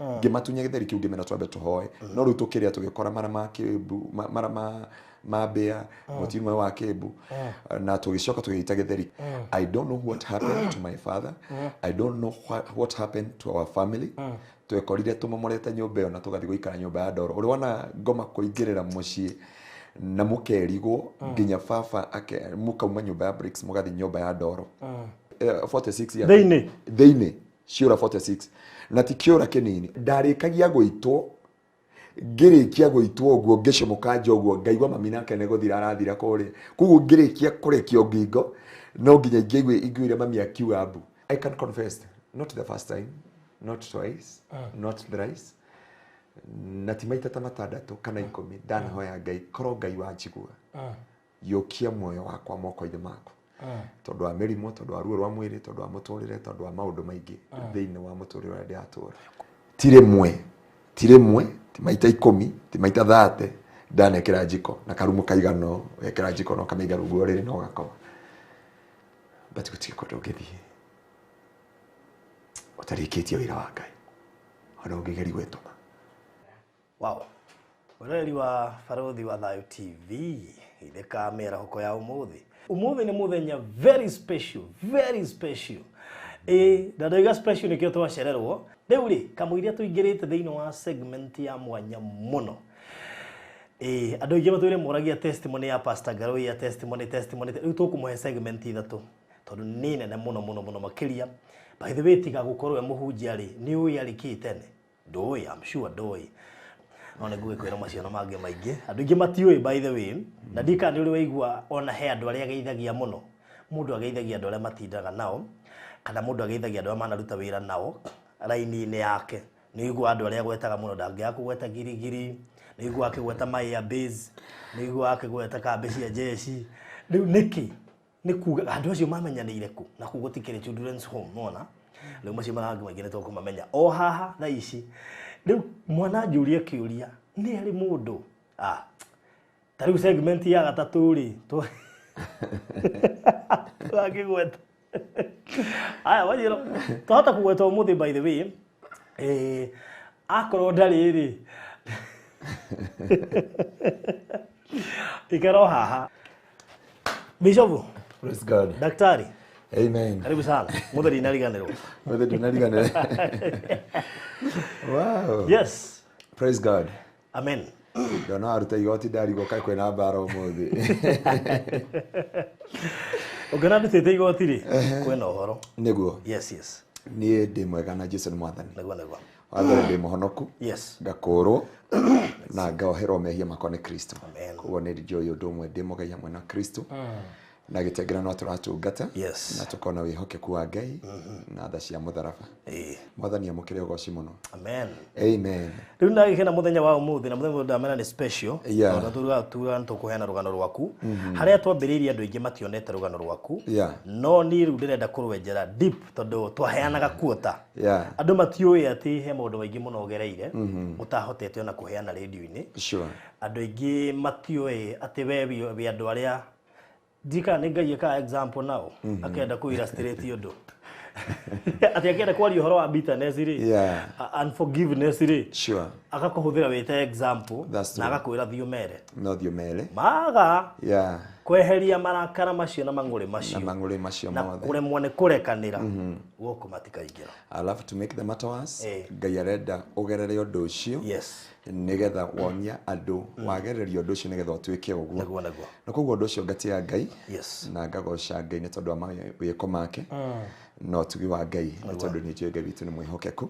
ngimatunya githeri kiu ngimena twambe tuhoe no riu tukiria tugikora marama kibu marama mabea mutimwe wa kibu na tugicoka tugiita githeri. I don't know what happened to my father. I don't know what happened to our family. Twekorire tumomorete nyumba yo na tugathi guikara nyumba ya ndoro uri wana ngoma kuingirira mucii na mukerigwo nginya baba mukauma nyumba ya bricks mugathi nyumba ya ndoro 46 ya theine ciura 46 na ti kiura kinini ndarikagia guitwo ngirikia guitwo uguo ngicomoka njoguo ngaigwa mami nake ne guthira arathira kuri kuguo ngirikia kurekio ngingo no nginya ingigwe iguire mami akiuga abu. I can confess, not the first time, not twice, not thrice, na timaita ta matandatu kana 10 ndanahoya Ngai koro Ngai wanjigua yokia moyo wakwa moko-ini maku tondu wa mirimo, tondu wa ruo rwa mwiri, tondu wa muturire, tondu wa maundu maingi thiini wa muturire wa ndiatura. Tiremwe timaita 10 timaita 30 ndanekera njiko na karumu kaigano wekera njiko no kamiga ruguo riri no gakoma but gutike ko ndungithie utarikitie wira wa Ngai ona ungigeri gwetuma. Wow, ureri wa Barothi wa Thayo TV itheka mera hoko ya umuthi ni muthenya very special ndaiga special nikio twacererwo riu ri kamuiria tuingirite thiini wa segment ya mwanya muno andu ingi matwire moragia testimony ya Pastor NGARUIYA testimony riu tukumuhe segment ithatu tondu ni nene muno makiria. By the way tiga gukorwo muhunjia ri ni uyi arikite ne ndoi I'm sure ndoi none gugikwira maciano mange maingi andu ingi matiui by the way na ndika ni uri waigua ona he andu aria geithagia muno mundu ageithagia andu aria matindaga nao kana mundu ageithagia andu aria manaruta wira nao raini-ini yake ni igua andu aria gwetaga muno ndangia kugweta girigiri ni igua akigweta my base ni igua akigweta kambe cia jeshi riu niki ni kuga andu acio mamenyanire ku na kugutikire children's home mona riu macio marangi maingi nitwo kumamenya o haha tha ici riu mwana njuria kiuria ni ari mundu tariu segment ya gatatu ri akigweta aya wajiro tuhota kugweta umuthi by the way akoro ndari ri ikero haha Bishofu. Praise God. Daktari. Amen. Karibu sana. Mutheri nariganirwo. Mutheri nariganirwo. Wow. Yes. Praise God. Amen. Ndona aruta igoti ndarigo kai kwena mbara umuthi. Ogana ndite igoti ri kwena uhoro. Niguo. Yes. Nie ndi mwega na Jesu ni mwathani. Niguo. Wathani ndi muhonoku. Yes. Ngakurwo na ngaoherwo mehia makwa ni Kristo. Amen. Kuo ni joy undu umwe ndi mugai hamwe na Kristo. Na gitengera no turatungata na tukona wihokeku wa Ngai na tha cia mutharaba mwathani amukire ugoci muno. Amen. Amen. Riu ndagikena muthenya wa umuthi na muthenya ndamena ni special tondu tuga ntukuheana rugano rwaku haria twambiriria andu ingi mationete rugano rwaku no ni riu ndirenda kurwenjera deep tondu twaheanaga kuota andu matiui ati he maundu maingi muno gereire utahotete ona kuheana radio-ini andu ingi matiui ati we andu aria dika ngai ka example nao akenda ku illustrate yodo ati akenda kwali horo wa bitterness ri unforgiveness ri akakuhuthira wete example na akakwira thiumere no thiumere maga kweheria marakara macio na mangure macio na kuremwo ni kurekanira guoko matikaingira. I love to make the matter worse Ngai arenda ugerere undu ucio nigetha wonia andu wagereria undu ucio nigetha utwike uguo na koguo undu ucio ngatia Ngai na ngagoca Ngai ni tondu wa mawiko make no tugi wa Ngai ni tondu ni njui Ngai witu ni mwihokeku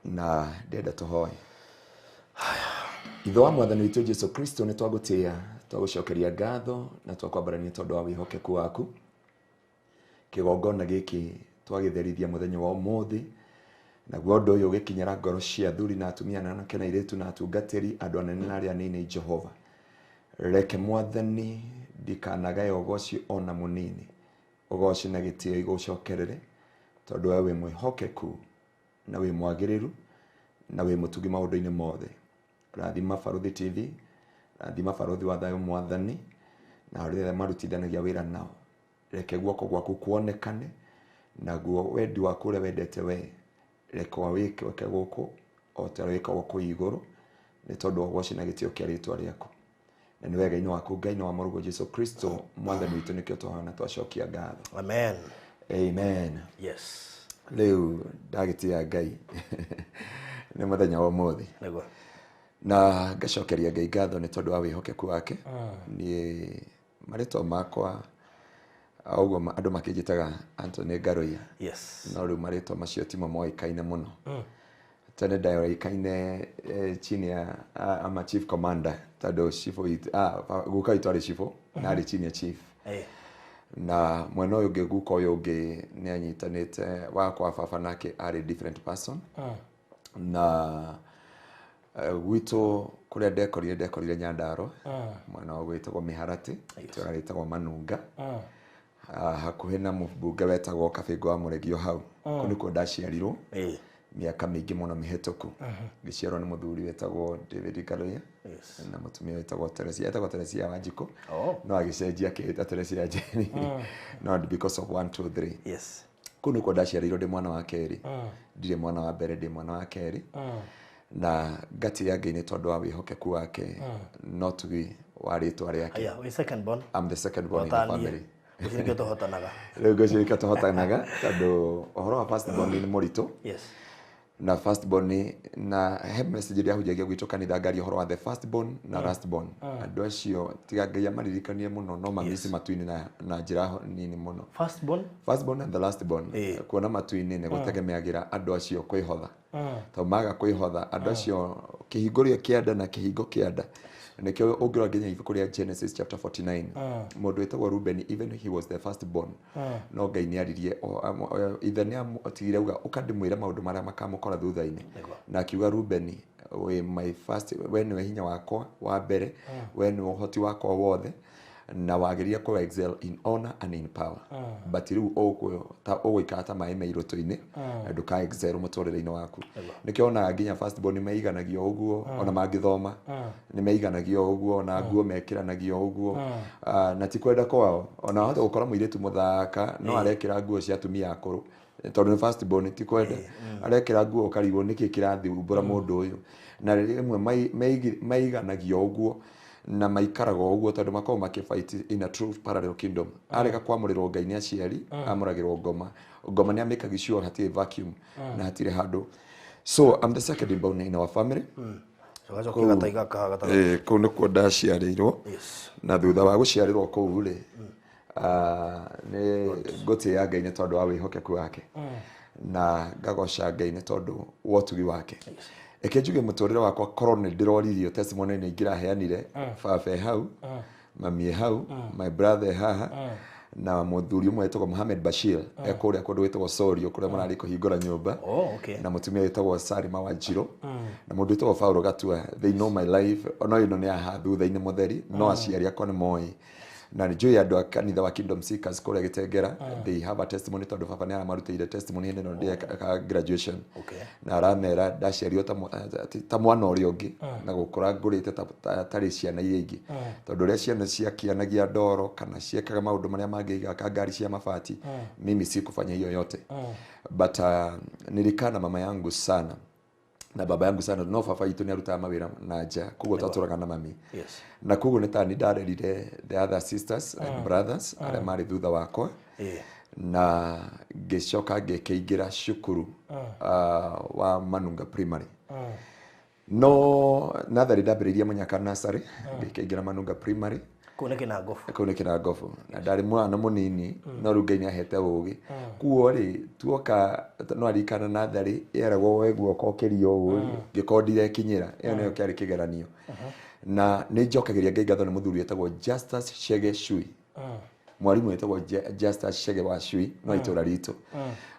na ndenda tuhoe. Itho wa mwathani witu Jesu Kristo ni twagutia twagucokeria ngatho na twakwambarania tondu wa wihokeku waku kigongona giki twagitherithia muthenya wa umuthi na gwondo uyu gikinyara ngoro cia thuri na atumia na anake na iretu na atungatiri andu anene na aria nini Jehova reke mwathani ndikanagae ugoci ona munini ugoci na gitio igucokerere tondu we mwihokeku na we mwagiriru na we mutugi maundu-ini mothe. Rathima Barothi TV, rathima Barothi wa Thayo mwathani na aria marutithanagia wira nao reke guoko gwaku kuonekane na guo wendi waku uria wendete we reke wawike guku o ta wĩkagwo kũ igũrũ nĩ tondũ wa gũcina gĩtĩo kĩa rĩtwa rĩaku na nĩ wega-inĩ waku Ngai na wa mũrũgũ Jesu Kristo mwathani witũ nĩkĩo twahana twacokia ngatho. Amen. Amen. Yes. Rĩu ndagĩtĩa Ngai nĩ mũthenya wa ũmũthĩ Nĩguo. na ngacokeria Ngai ngatho nĩ tondũ wa wĩhokeku wake. Niĩ marĩtwa makwa augo andũ makĩnjĩtaga Anthony Ngaruiya. Yes. No rĩu marĩtwa macio timo moĩkaine mũno. Tene ndayoĩkaine chini ya ama chief commander tondũ chief guka itũ arĩ chief na arĩ chini ya chief. Na mwena ũyũ ũngĩ guka ũyũ ũngĩ nĩ anyitanĩte wakwa baba nake arĩ different person. Na gwitũ kũrĩa ndekorire Nyandarua mwena wa gwĩtagwo Mĩharatĩ itũra rĩtagwo Manunga hakuhĩ na mũmbunge wetagwo Kabĩngũ wa Mũregio hau kũu nĩkuo ndaciarirwo mĩaka mĩingĩ mũno mĩhĩtũku. Ngĩciarwo nĩ mũthuri wetagwo David Ngaruiya na mũtumia wetagwo Teresia Wanjikũ no agĩcenjia akĩĩta Teresia Njeri no because of 1 2 3. Yes. Kũu nĩkuo ndaciarirwo ndĩ mwana wa kerĩ, ndirĩ mwana wa mbere, ndĩ mwana wa kerĩ. Na ngatĩĩa Ngai nĩ tondũ wa wĩhokeku wake no tugi wa rĩtwa rĩake. Yeah, we second born. I'm the second born in the family. Ũcirĩkio tũhotanaga. Rĩu ngũcirĩkio tũhotanaga tondũ ũhoro wa first born nĩ mũritũ. Yes. Na first born na he message ĩrĩa ahunjagia gwitũ kanitha ngaria ũhoro wa the first born na last born. Andũ acio tiga Ngai amaririkanie mũno no mamisi matu-inĩ na njĩra nini mũno. First born and the last born. Kuona matu-inĩ nĩ gũtegemeagĩra andũ acio kwĩhotha. Tondũ maga kwĩhotha andũ acio kĩhingũrio kĩanda na kĩhingo kĩanda. Nikio ũngĩrora nginya ibuku rĩa Genesis chapter 49 mũndũ wetagwo Reuben, even he was the first born, no Ngai nĩ aririe ithe nĩ atigire uga ũkandĩmwĩra maũndũ marĩa makamũkora thutha-inĩ na akiuga Reuben, we my first, we nĩwe hinya wakwa wa mbere, we nĩwe ũhoti wakwa wothe na wagĩrĩire kũ excel in honor and in power. But rĩu ũgũikara ta maĩ meirũtũ-inĩ na ndũka excel mũtũrĩre-inĩ waku. Nĩkĩo onaga nginya first born nĩmeiganagio ũguo ona mangĩthoma nĩmeiganagio ũguo na nguo mekĩranagio ũguo na ti kwenda kwao. Ona wahota gũkora mũirĩtu mũthaka no arekĩra nguo cia atumia akũrũ tondũ nĩ first born ti kwenda arekĩra nguo ũkarigwo nĩkĩ kĩrathiumbũra mũndũ ũyũ. Na rĩmwe meiganagio ũguo na maikaraga ũguo tondũ makoragwo makĩfight in a true parallel kingdom. Arega kwamũrĩrwo Ngai nĩ aciari amũragĩrwo ngoma nĩ amĩkagi sure hatirĩ vacuum na hatirĩ handũ. So I'm the second born in our family. Kũu nĩkuo ndaciarĩirwo na thutha wa gũciarĩrwo kũu rĩ nĩ ngũtĩĩa Ngai nĩ tondũ wa wĩhokeku wake na ngagoca Ngai nĩ tondũ wa ũtugi wake. Eke njuge mũtũrĩre wakwa korwo nĩ ndĩroririo testimony nĩ ingĩraheanire baba hau mami hau my brother haha na mũthuri ũmwe wetagwo Mohamed Bashir ekũrĩa kũndũ wetagwo Sorio kũrĩa mararĩ kũhingũra nyũmba na mũtumia wetagwo Salima Wanjirũ na mũndũ wetagwo Paulo Gatua. They know my life ona ĩno nĩ aha thutha-inĩ mũtheri no aciari akwa nĩ moĩ na njũĩ andũ a kanitha wa Kingdom Seekers kũrĩa Gĩtengera. They have a testimony tondũ baba nĩ aramarutĩire testimony hĩndĩ ĩno ndĩ graduation na aramera ndaciario ta mwana ũrĩa ũngĩ na gũkũra ngũrĩte tarĩ ciana iria ingĩ tondũ ũrĩa ciana ciakĩanagia ndoro kana ciekaga maũndũ marĩa mangĩiga ngari cia mabati mimi sikufanya hiyo yote but nilikana mama yangu sana na baba yangu sana no baba itu nĩ arutaga mawĩra na nja koguo twatũraga na mami na koguo nĩ tani ndarerire the other sisters and brothers arĩa marĩ thutha wakwa na ngĩcoka ngĩkĩingĩra cukuru wa Manunga primary no natharĩ ndambĩrĩirie Mũnyaka nursery ngĩkĩingĩra Manunga primary kũu nĩ Kĩnangofu na ndarĩ mwana mũnini no rĩu Ngai nĩahete ũgĩ kuo rĩ tuoka no arikana natharĩ eragwo weguo kokĩrio ũũ ngĩkorwo ndirekinyĩra ĩyo nĩyo kĩarĩ kĩgeranio na nĩ njokagĩria Ngai ngatho nĩ mũthuri wetagwo Justus Chege Shui mwarimu wetagwo Justus Chege wa Shui no itũra ritũ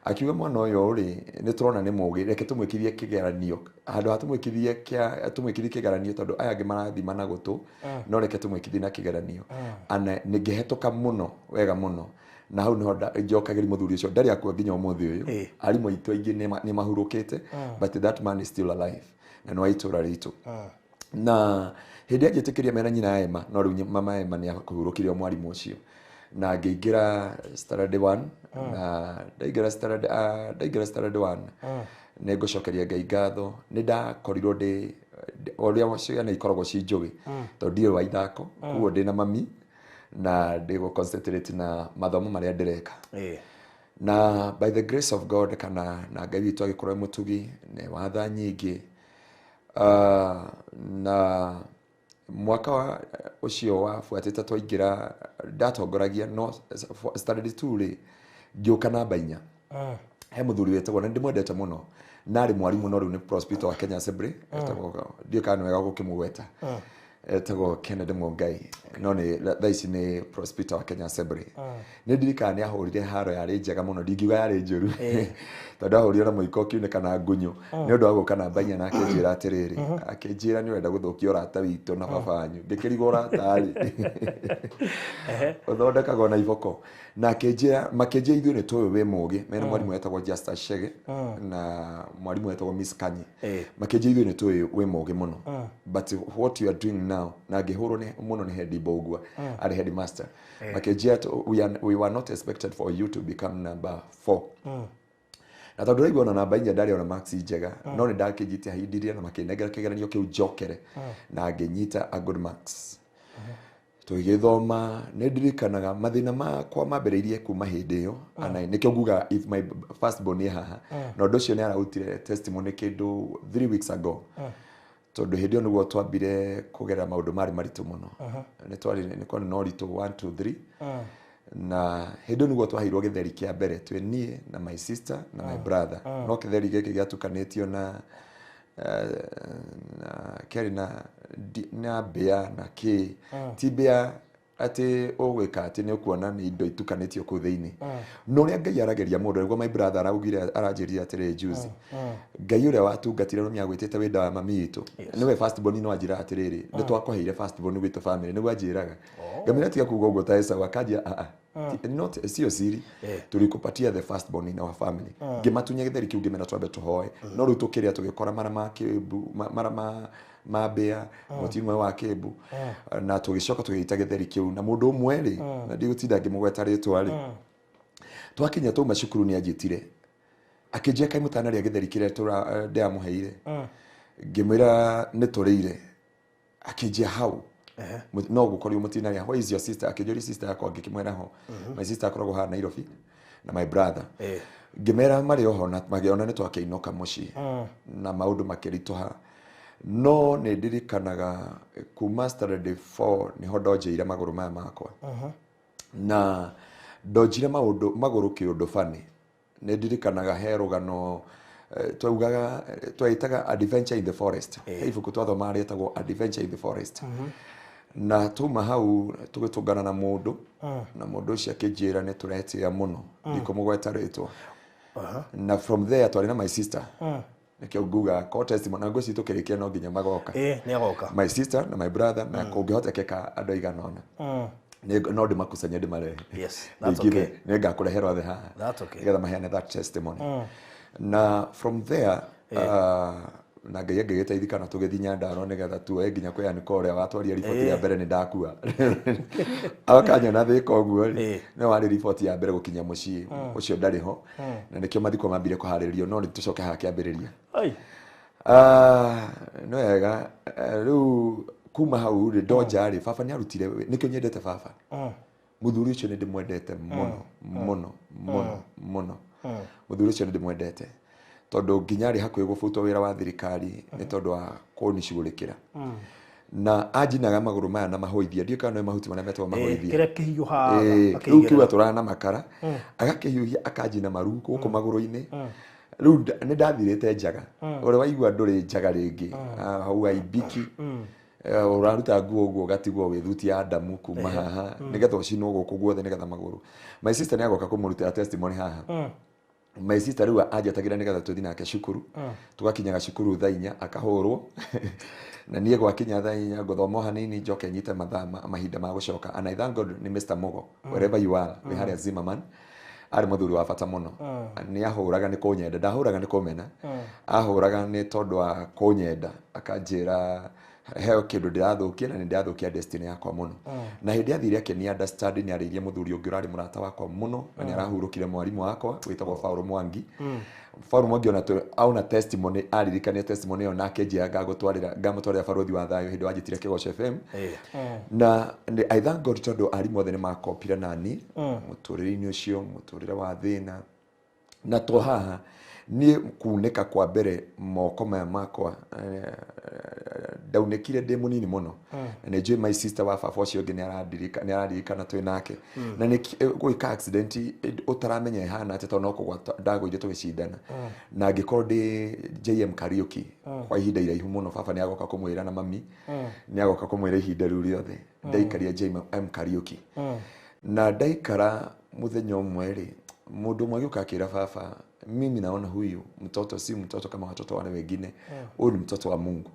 akiuga mwana ũyũ rĩ nĩ tũrona nĩ mũgĩ reke tũmwĩkithie kĩgeranio handũ ha tũmwĩkithie kĩgeranio tondũ aya angĩ marathima na gũtũ no reke tũmwĩkithie na kĩgeranio ana nĩngĩhetũka mũno wega mũno na hau nĩho njokagĩria mũthuri ũcio ndarĩ akua nginya ũmũthĩ ũyũ arimũ aitũ aingĩ nĩ mahurũkĩte but that man is still alive na nĩ wa itũra ritũ na hĩndĩ anjĩtĩkĩria mena nyina Emma no rĩu mama Emma nĩ akũhurũkire mwarimũ ũcio na ngĩingĩra standard 1 na ndaingĩra standard 1 Nĩngũcokeria Ngai ngatho nĩ ndakorirwo ndĩ ũrĩa ciana ikoragwo ci njũgĩ tondũ ndirĩ wa ithako koguo ndĩ na mami na ndĩ concentrate na mathomo marĩa ndĩreka na by the grace of God kana na Ngai witũ agĩkorwo mũtugi nĩ watha nyingĩ na mwaka ũcio wabuatĩte twaingĩra ndatongoragia no standard 2 rĩ ngĩũka namba 4 he mũthuri wetagwo na ndĩmwendete mũno narĩ mwarimu no rĩu nĩ prospector wa Kenya Assembly etagwo ndiũka wega gũkĩmũgweta etagwo Kennedy Mongai no nĩ thaa ici nĩ prospector wa Kenya Assembly nĩ ndirikana nĩ ahũrire haro yarĩ njega mũno ndingiuga yarĩ njũru tondũ ahũrire na mũiko kiunĩka na ngunyo nĩ ũndũ wa gũka namba 4 na akĩnjĩra atĩrĩrĩ akĩnjĩra nĩ wenda gũthũkia ũrata witũ na baba wanyu ngĩkĩrigwo ũrata rĩ ũthondekagwo na iboko na akĩnjĩra makĩnjĩra ithuĩ nĩ tũĩ wĩ mũũgĩ mena mwarimu wetagwo Justice Shege na mwarimu wetagwo Miss Kanyi makĩnjĩra ithuĩ nĩ tũĩ wĩ mũũgĩ mũno but what you are doing now na ngĩhũrwo mũno nĩ head Bogua arĩ headmaster makĩnjĩra we were not expected for you to become number 4 na tondũ rĩu ona namba 4 ndarĩ ona marks njega no nĩ ndakĩnyitia hindirie na makĩnengera kĩgeranio kĩu njokere na ngĩnyita a good marks tũgĩthoma nĩ ndirikanaga mathĩna makwa mambĩrĩirie kuma hĩndĩ ĩyo ana nĩkĩo nguga if my first born nĩ haha na ũndũ ũcio nĩ ararutire testimony kĩndũ 3 weeks ago tondũ hĩndĩ ĩyo nĩguo twambire kũgerera maũndũ marĩ maritũ mũno nĩ kwarĩ na ũritũ 1 2 3 na hĩndĩ ĩyo nĩguo twaheirwo gĩtheri kĩa mbere twĩ niĩ na my sister na my brother no kĩtheri gĩkĩ gĩatukanĩtio na keri na bea na kĩ ti bea atĩ ũgwĩka atĩ nĩ ũkuona nĩ indo itukanĩtio kũu thĩinĩ no ũrĩa Ngai arageria mũndũ nĩguo my brother araugire aranjĩrire atĩrĩ juice Ngai ũrĩa watungatire no nĩagwĩtĩte wenda wa mami witũ nĩwe first born no anjĩra atĩrĩrĩ nĩ twakũheire first born witũ family nĩguo anjĩraga ngamĩra tiga kuuga ũguo ta Esau akanjia not sio siri tulikupatia the first born in our family ngĩmatunya gĩtheri kĩu ngĩmena twambe tũhoe no rĩu tũkĩrĩa tũgĩkora mara mabea mũtimwe wa Kĩmbu na tũgĩcoka tũgĩita gĩtheri kĩu na mũndũ ũmwe rĩ na ndigũtinda ngĩmũgweta rĩtwa rĩ twakinya tũma cukuru nĩ anjĩtire akĩnjia kai mũtana rĩa gĩtheri kĩrĩa ndĩamũheire ngĩmwĩra nĩ tũrĩire akĩnjia hau no gũkorwo mũtina rĩa why is your sister akĩnjũria sister yakwa ngĩkĩmwĩra ho my sister akoragwo ha Nairobi na my brother ngĩmera marĩ oho na magĩona nĩ twakĩinoka mũciĩ na maũndũ makĩritũha no nĩ ndirikanaga kuma standard 4 niho ndonjeire magũrũ maya makwa na ndonjire magũrũ kĩũndũ bani nĩ ndirikanaga he rũgano twaugaga twaitaga adventure in the forest ibuku twathoma rĩetagwo adventure in the forest na tuma hau tũgĩtũngana na mũndũ na mũndũ ũcio akĩnjĩra nĩ tũretĩĩa mũno ndikũmũgweta rĩtwa na from there twarĩ na my sister nĩkĩo nguga ko testimony na ngwĩci tũkĩrĩkia no nginya magoka nĩ agoka my sister na my brother na kũngĩhotekeka andũ aigana ona no ndĩmakusanya ndĩmarehe that's okay nĩ ngakũreherwo the haha that's okay nĩgetha maheane that testimony na from there na Ngai agĩgĩteithĩka na tũgĩthiĩ Nyandarua nĩgetha tuoye nginya kwĩ anĩko ũrĩa watwaria riboti ya mbere nĩ ndakua akanyona thĩka ũguo nĩ warĩ riboti ya mbere gũkinya mũciĩ ũcio ndarĩ ho na nĩkĩo mathiko mambire kũharĩrĩrio no nĩ tũcoke haha kĩambĩrĩria no wega rĩu kuma hau rĩ ndonja rĩ baba nĩ arutire nĩkĩo nyendete baba mũthuri ũcio nĩ ndĩmwendete mũno mũthuri ũcio nĩ ndĩmwendete tondũ nginya rĩ hakuhĩ gũbutwo wĩra wa thirikari nĩ tondũ wa kũnicugũrĩkĩra na anjinaga magũrũ maya na mahoithia ndiũ kana no mahuti marĩa metagwo mahoithia kĩrĩa kĩhiũhaga rĩu kiuga tũrana makara agakĩhiũhia akanjina maru gũkũ magũrũ-inĩ rĩu nĩ ndathirĩte njaga ũrĩa waigua ndũrĩ njaga rĩngĩ hau aibiki ũraruta nguo ũguo ũgatigwo wĩthutia Adamu kuma haha nĩgetha ũcinwo gũkũ guothe nĩgetha magũrũ my sister nĩ agoka kũmũrutĩra testimony haha my sister rĩu anjatagĩra nĩgetha tũthiĩ nake cukuru tũgakinyaga cukuru thaa 4 akahũrwo na niĩ gwakinya thaa 4 ngũthoma hanini njoke nyite mahinda ma gũcoka and I thank God nĩ Mr. Mogo wherever you are we harĩa Zimmerman arĩ mũthuri wa bata mũno nĩ ahũraga nĩ kũnyenda ndahũraga nĩ kũmena ahũraga nĩ tondũ wa kũnyenda akanjĩra heo kindu ndirathukia na ni ndirathukia destiny yakwa muno na hindi athire akenia understand ni aririe muthuri ungi urari murata wakwa muno na ni arahurukire mwarimu wakwa witagwo Paulo Mwangi Paulo Mwangi ona testimony aririkania testimony yo nake njiaga ngamutwarira barothi wa thayo hindi wajitire Kigoco FM na I thank God tondu ari mothe ni makopira nani muturire-ini ucio muturire wa thina na to haha ni kuneka kwa mbere moko maya makwa ndaunekire ndi munini muno na nĩ my sister wa baba ũcio ũngĩ nĩ araririkana twĩ nake na nĩ gwĩka accident utaramenya ihana atĩ tondũ no kũgwata ndagũire tũgĩcindana na ngĩkorwo ndi JM Kariuki kwa ihinda iraihu muno baba nĩ agoka kũmwĩra na mami nĩ agoka kũmwĩra ihinda rĩu rĩothe ndaikaria JM Kariuki na ndaikara muthenya ũmwe rĩ mundu ũmwe agĩũka akĩra baba mimi naona huyu mtoto si mtoto kama watoto wale wengine huyu ni mtoto wa Mungu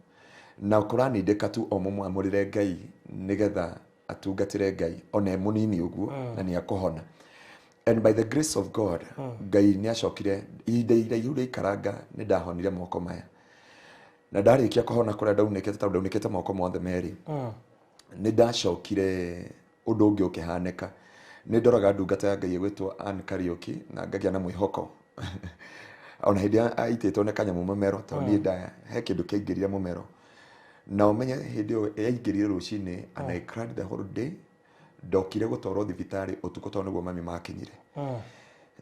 na Qur'ani ndeka tu omomwe amurire Ngai nigetha atungatire Ngai one munini uguo na ni akohona and by the grace of God Ngai ni acokire ihinda iraihu ikaranga ni ndahonire moko maya na ndarikia kuhona kuria ndaunekete moko mothe meri ni ndacokire undu ungi ukihaneka ni ndoraga ndungata ya Ngai gwitwo Kariuki na ngagia na mwihoko ona hindi aitĩtwo nĩ kanyamu mũmero tondũ niĩ ndaya he kĩndũ kĩaingĩrire mũmero na ũmenye hĩndĩ ĩyo yaingĩrire rũcinĩ and I cried the whole day ndokire gũtwarwo thibitarĩ ũtukũ tondũ nĩguo mami makinyire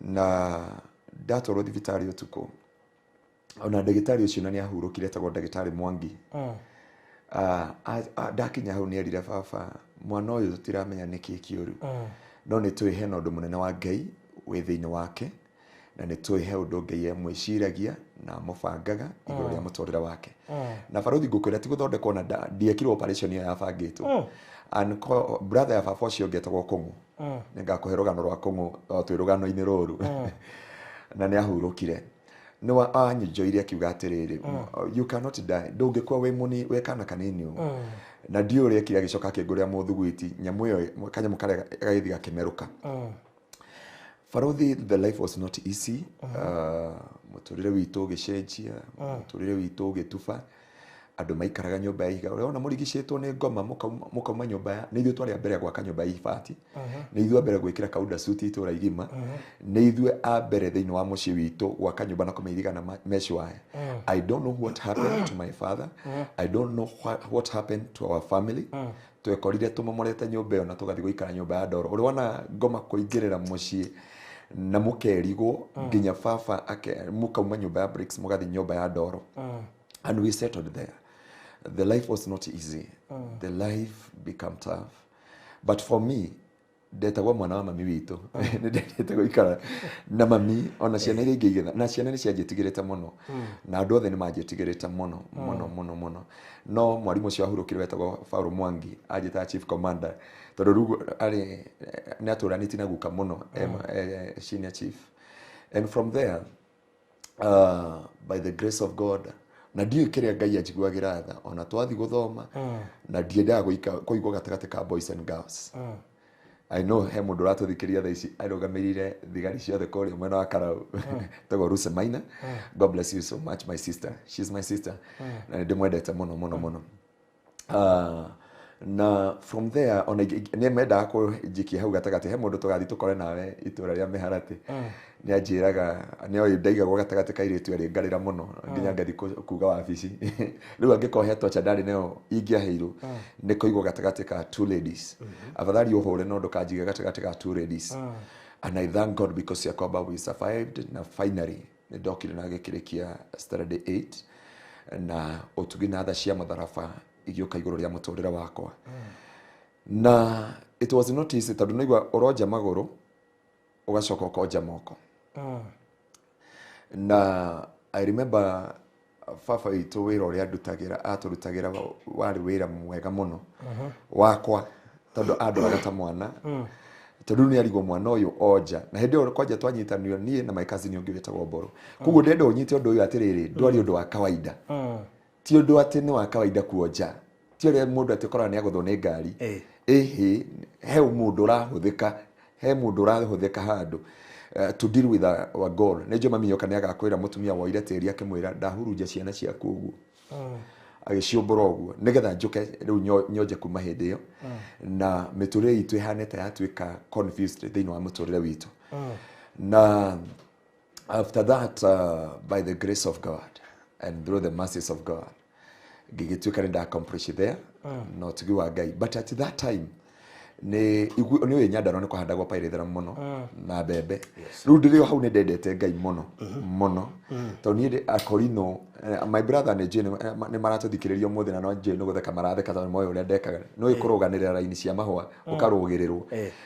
na ndatwarwo thibitarĩ ũtukũ ona ndagĩtarĩ ũcio na nĩ ahurũkire etagwo ndagĩtarĩ Mwangi ndakinya hau nĩ erire baba mwana ũyũ tũtiramenya nĩkĩ kĩũru no nĩ tũĩ hena ũndũ mũnene wa Ngai wĩ thĩinĩ wake na nĩ tũĩ he ũndũ Ngai mwĩciragia na mũbangaga igũrũ rĩa mũtũrĩre wake na barothi ngũkwĩra ti gũthondekwo na ndiekirwo operation ĩyo yabangĩtwo and brother ya baba ũcio ũngĩetagwo Kũng'ũ nĩngakũhe rũgano rwa Kũng'ũ twĩ rũgano-inĩ rũrũ na nĩ ahurũkire nĩ anyoire akiuga atĩrĩrĩ you cannot die ndũngĩkua wĩ kana kanini na ndiũrĩa kĩrĩa gĩcoka kĩngũrĩa mũthugwiti nyamũ ĩyo kanyamũ karĩa gagĩthi gakĩmerũka Farothi, the life was not easy. Muturire witũ gĩcenjia, muturire witũ gĩtuba. Andũ maikaraga nyũmba ya ihiga. Ũrona mũrigicĩtwo nĩ ngoma mũkauma nyũmba ya. Nĩ ithuĩ twarĩ a mbere gwaka nyũmba ya ibati. Nĩ ithuĩ a mbere gwĩkĩra kauda suit itũra igima. Nĩ ithuĩ a mbere thĩinĩ wa mũciĩ witũ gwaka nyũmba na kũmĩiriga na mesh wire. I don't know what happened to my father. I don't know what happened to our family. Twekorire tumomorete nyũmba ĩyo na tũgathiĩ gũikara nyũmba ya ndoro. Ũrona ngoma kũingĩrĩra mũciĩ na mukerigwo nginya baba mukauma nyũmba ya bricks mugathi nyũmba ya ndoro and we settled there. The life was not easy. The life became tough, but for me ndetagwo mwana wa mami witũ ndetete gũikara na mami ona ciana iria ingĩ na ciana nĩ cianjĩtigĩrĩte mũno na andũ othe nĩ manjĩtigĩrĩte mũno no mwarimu ũcio ahurũkire wetagwo Paulo Mwangi anjĩtaga chief commander tondũ rĩu arĩ nĩ atũranĩtie na guka mũno senior chief and from there by the grace of God na ndiũ kĩrĩa Ngai anjiguagĩra tha ona twathi gũthoma na ndiendaga kũigua gatagatĩ ka boys and girls. I know he mundu ratuthikiria thaa ici arugamirire thigari ciothe kũrĩa mwena wa Karau tagwo Ruse Maina. God bless you so much my sister, she's my sister na ndimwendete mũno na from there ona nĩ mendaga kũnjikia hau gatagatĩ he mũndũ tũgathi tũkore nawe itũra rĩa Mĩharatĩ nĩ anjĩraga nĩ ndaigagwo gatagatĩ ka iretu arĩ ngarĩra mũno nginya ngathi kuga wabici rĩu angĩkohetwo cha ndari nayo ingĩaheirwo nĩ kũigwo gatagatĩ ka two ladies afadhali ũhũre no ndũkanjige gatagatĩ ka two ladies and I thank God because ya kwamba we survived na finally nĩ ndokire na gĩkĩrĩkia Saturday 8 na ũtugi na tha cia matharaba igĩũka igũrũ rĩa mũtũrĩre wakwa na it was not easy tondũ nĩigua ũronja magũrũ ũgacoka ũkonja moko na I remember baba witũ wĩra ũrĩa atũrutagĩra warĩ wĩra mwega mũno wakwa tondũ andoraga ta mwana tondũ nĩ arigwo mwana ũyũ onja na hĩndĩ ĩyo kwanja twanyitanĩrio niĩ na my cousin ũngĩ wĩtagwo Mboro koguo ndenda ũnyite ũndũ ũyũ atĩrĩrĩ ndwari ũndũ wa kawaida ti ũndũ atĩ nĩ wa kawaida kuonja ti ũrĩa mũndũ atĩkoragwo nĩ agũthwo nĩ ngari he mũndũ ũrahũthĩka he mũndũ ũrahũthĩka handũ to deal with our goal nĩ njoma minyoka nĩ agakwĩra mũtumia woire tĩri akĩmwĩra ndahurunja ciana ciaku ũguo agĩciũmbũra ũguo nĩgetha njoke rĩu nyonje kuma hĩndĩ ĩyo na mĩtũrĩre itũ ĩhanĩte yatuĩka confused thĩinĩ wa mũtũrĩre witũ na after that by the grace of God and through the mercies of God ngĩgĩtuĩka nĩ accomplish there no ũtugi wa Ngai but at that time nĩ ũĩ Nyandarua nĩ kũhandagwo pyrethrum mũno na mbembe rĩu ndĩrĩ hau nĩ ndendete Ngai mũno tondũ niĩ akorino my brother nĩ maratũthikĩrĩria ũmũthĩ na no nĩ gũtheka maratheka tondũ moyo ũrĩa ndekaga no ĩkũrũganĩrĩra raini cia mahũa ũkarũgĩrĩrwo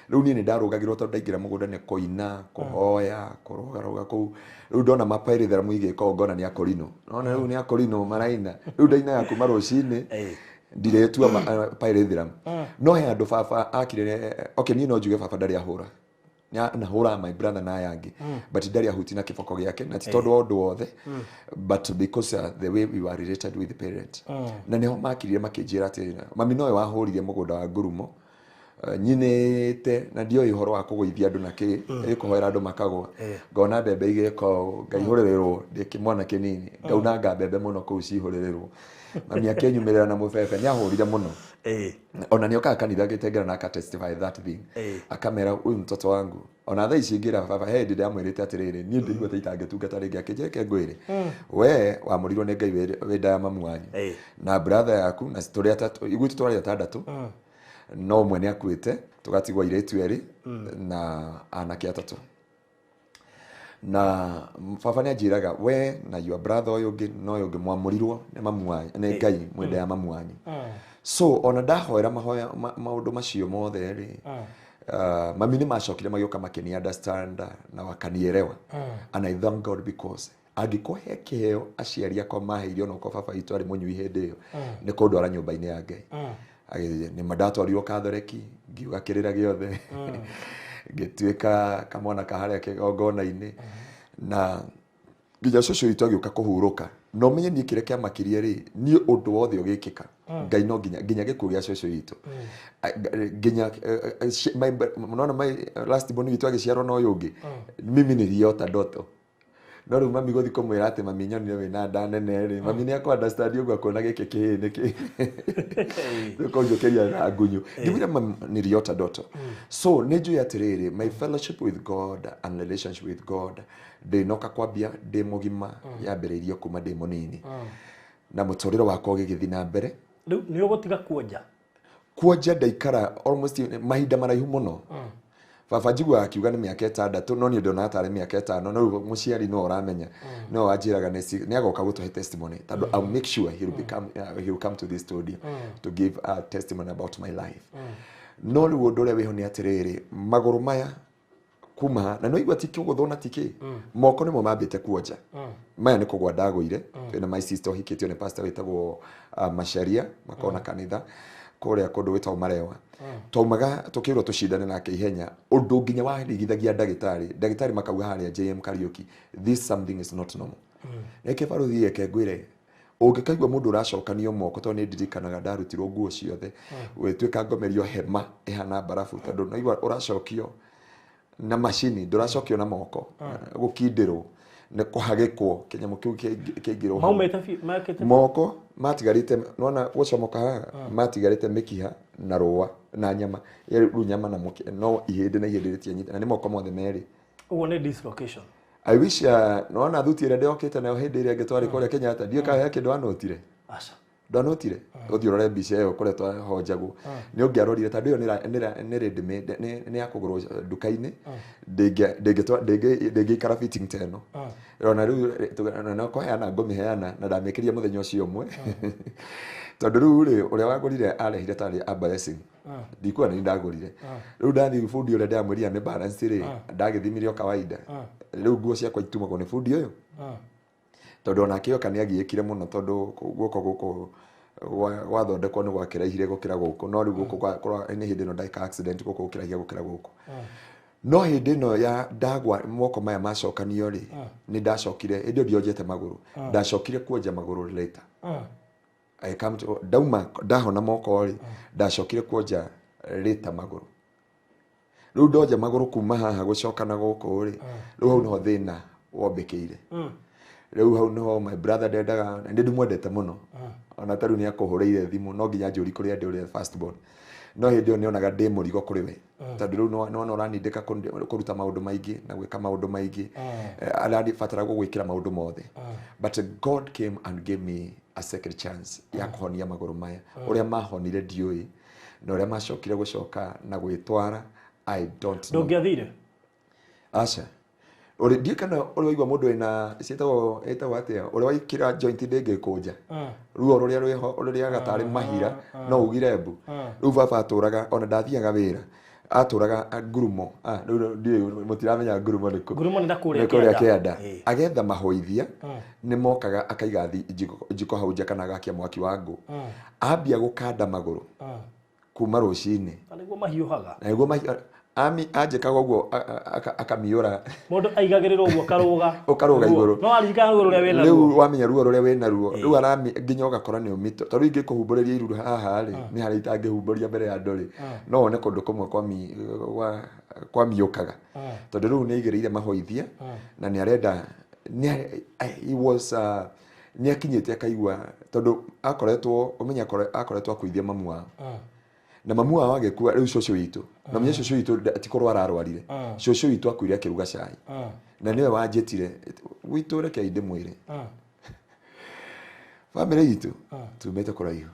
rĩu niĩ nĩ ndarũgagĩrwo tondũ ndaingĩra mũgũnda nĩ kũina kũhoya kũrũgarũga kũu rĩu ndona mapyrethrum igĩka ngona nĩ akorino nona rĩu nĩ akorino maraina rĩu ndainaga kuma rũcinĩ ndiretua pyrethrum no he andũ baba akire okay niĩ no njuge baba ndarĩ ahũra na hũra my brother na yangi but ndarĩ ahuti na kĩboko gĩake na ti tondũ wa ũndũ wothe but because the way we were related with the parent na nĩho makirire makĩnjĩra atĩ mami nowe wahũrire mũgũnda wa ngurumo nyinĩte na ndioĩ ũhoro wa kũgũithia andũ na kĩ ĩkũhoera andũ makagwa ngona mbembe igĩko ngaihũrĩrĩrwo ndĩkĩmwana kĩnini ngaunanga mbembe mũno kũu cihũrĩrĩrwo mami akĩnyumĩrĩra na mũbebe nĩ ahũrire mũno ona nĩ okaga kanitha agĩtengera na akatestify that thing akamera ũyũ mtoto wangu ona thaa ici ngĩra baba he ndĩ ndamwĩrĩte atĩrĩrĩ niĩ ndĩigua ta itangĩtungata rĩngĩ akĩnjeke ngwĩre we wamũrirwo nĩ Ngai wĩ nda ya mamu wanyu na brother yaku na tũrĩ atatũ igwitũ twarĩ atandatũ no ũmwe nĩ akuĩte tũgatigwo airĩtu erĩ na anake atatũ na baba nĩ anjĩraga we na your brother ũyũ ũngĩ no ũyũ ũngĩ mwamũrirwo nĩ mamu wanyu nĩ Ngai mwenda ya mamu wanyu so ona ndahoera mahoya maũndũ macio mothe rĩ mami nĩ macokire magĩũka makĩni understand na wakanielewa and I thank God because angĩkũhe kĩheo aciari akwa maheirio no ko baba itũ arĩ mũnyui hĩndĩ ĩyo nĩ kũndwara nyũmba-inĩ ya Ngai nĩ mandatwarirwo Catholic ngiuga kĩrĩra gĩothe ngĩtuĩka kamwana kaharĩa kĩgongona-inĩ na nginya cũcũ witũ agĩũka kũhurũka no menye niĩ kĩrĩa kĩamakirie rĩ niĩ ũndũ wothe ũgĩkĩka Ngai no nginya gĩkuũ gĩa cũcũ witũ nginya mnaona my last born witũ agĩciarwo na ũyũ ũngĩ mimi niliota ndoto no rĩu mami gũthi kũmwĩra atĩ mami nyonire wĩna nda nene rĩ mami nĩ akũunderstand ũguo akona gĩkĩ kĩhĩ nĩkĩ kũnjũkĩria na ngunyu ndimwĩra mami niliota ndoto so nĩ njũĩ atĩrĩrĩ my fellowship with God and relationship with God ndĩnoka kwambia ndĩ mũgima yambĩrĩirio kuma ndĩ mũnini na mũtũrĩre wakwa ũgĩgĩthiĩ na mbere rĩu nĩ ũgũtiga kuonja ndaikara almost mahinda maraihu mũno baba njiguaga akiuga nĩ mĩaka 6 no niĩ ndona atarĩ mĩaka 5 no rĩu mũciari no ũramenya no anjĩraga nĩ agoka gũtũhe testimony tondũ I'll make sure he will come to this studio to give a testimony about my life no rĩu ũndũ ũrĩa wĩho nĩ atĩrĩrĩ magũrũ maya kuma na no igua tiki ũgũthona tiki moko nĩmo mambĩte kuonja maya nĩ kũgwa ndagũire twĩna my sister ũhikĩtio nĩ pastor wĩtagwo Macharia makona kanitha kũrĩa kũndũ wĩtagwo Marewa taumaga tũkĩrwo tũcindane nake ihenya ũndũ nginya warigithagia ndagĩtarĩ makauga harĩa JM Kariuki this something is not normal reke barũthi yeke ngwĩre ũngĩkaigua mũndũ ũracokanio moko tondũ nĩ ndirikanaga ndarutirwo nguo ciothe wĩtuĩka ngomerio hema ĩhana barafu tondũ naigua ũracokio na machini ndũracokio na moko gũkindĩrwo nĩ kũhagĩkwo kĩnyamũ kĩu kĩingĩrwo moko matigarĩte nona gũcomoka haha matigarĩte mĩkiha na rũa na nyama rĩu nyama na no ihĩndĩ na ihĩndĩ rĩtianyita na nĩ moko mothe merĩ ũguo nĩ dislocation I wish nona thuti ĩrĩa ndĩokĩte nayo hĩndĩ ĩrĩa ngĩtwarĩ kũrĩa Kenyatta ndiĩ kahe kĩndũ anotire ndanotire ũthiĩ ũrore mbica ĩyo kũrĩa twahonjagwo nĩ ũngĩarorire tondũ ĩyo nĩ ready made nĩ ya kũgũrwo nduka-inĩ ndĩngĩikara fitting ta ĩno rona rĩu no kũheana ngũmĩheana na ndamĩkĩria mũthenya ũcio ũmwe tondũ rĩu rĩ ũrĩa wagũrire arehire tarĩ a blessing ndikuona nĩ ndagũrire rĩu ndathiĩ bundi ũrĩa ndamwĩria nĩ balance rĩ ndagĩthimire o kawaida rĩu nguo ciakwa itumagwo nĩ bundi ũyũ tondũ ona kĩoka nĩ agĩĩkire mũno tondũ gũkũ gwathondekwo nĩ gwakĩraihire gũkĩra gũkũ no rĩu gũkũ nĩ hĩndĩ ĩno ndaka accident gũkũ gũkĩraihia gũkĩra gũkũ no hĩndĩ ĩno ya ndagwa moko maya macokanio rĩ nĩ ndacokire hĩndĩ ĩyo ndionjete magũrũ ndacokire kuonja magũrũ later ndauma ndahona moko rĩ ndacokire kuonja later magũrũ rĩu ndonja magũrũ kuma haha gũcokana gũkũ rĩ rĩu hau nĩho thĩna wombĩkĩire rĩu hau nĩho my brother ndendaga ndĩ ndimwendete mũno ona taru ni akuhureire thimu no nginya njuri kuri ande uri first born no hindi yo nionaga ndi murigo kuri we tondu riu no uranindika kuruta maundu maingi na gwika maundu maingi arani fatara gwikira maundu mothe but God came and gave me a second chance ya kuhonia maguru maya uria mahonire ndiui na uria macokire gucoka na gwitwara I don't know ndungiathire acha uri ndikana uri waigwa mundu ina etagwo atia uri waikira joint ndenge kunja ruo ruria rwiho ruria gatari mahira no ugire mbu riu baba aturaga ona ndathiaga wira aturaga ngurumo riu mutiramenya ngurumo ni ngurumo ni ndakuria kianda agetha mahoithia ni mokaga akaiga njiko hau nja kana agakia mwaki wangu ambia gukanda maguru kuma rucini niguo mahiuhaga niguo ami ajekaga uguo akamiura mundu aigagirirwo uguo ukaruga iguru no aririkana ruo ruria wena riu wamenya ruo ruria wena ruo riu arami nginya ugakora ni umito taru ingi kuhumburiria iruru haha ri ni hari itangihumburia mbere ya ndori no one kundu kumwe kwa miukaga tondu riu ni igereire mahoithia na ni arenda he was ni akinyite akaigua tondu akoretwo umenya akoretwo akuithia mamu wao na mamu wao agekua riu ciocio witu na mwenye ciocio witu atikorwo ararwarire ciocio witu akuire akiruga cai na niwe wanjetire witu reke inde mwire family yitu tumete kuraihu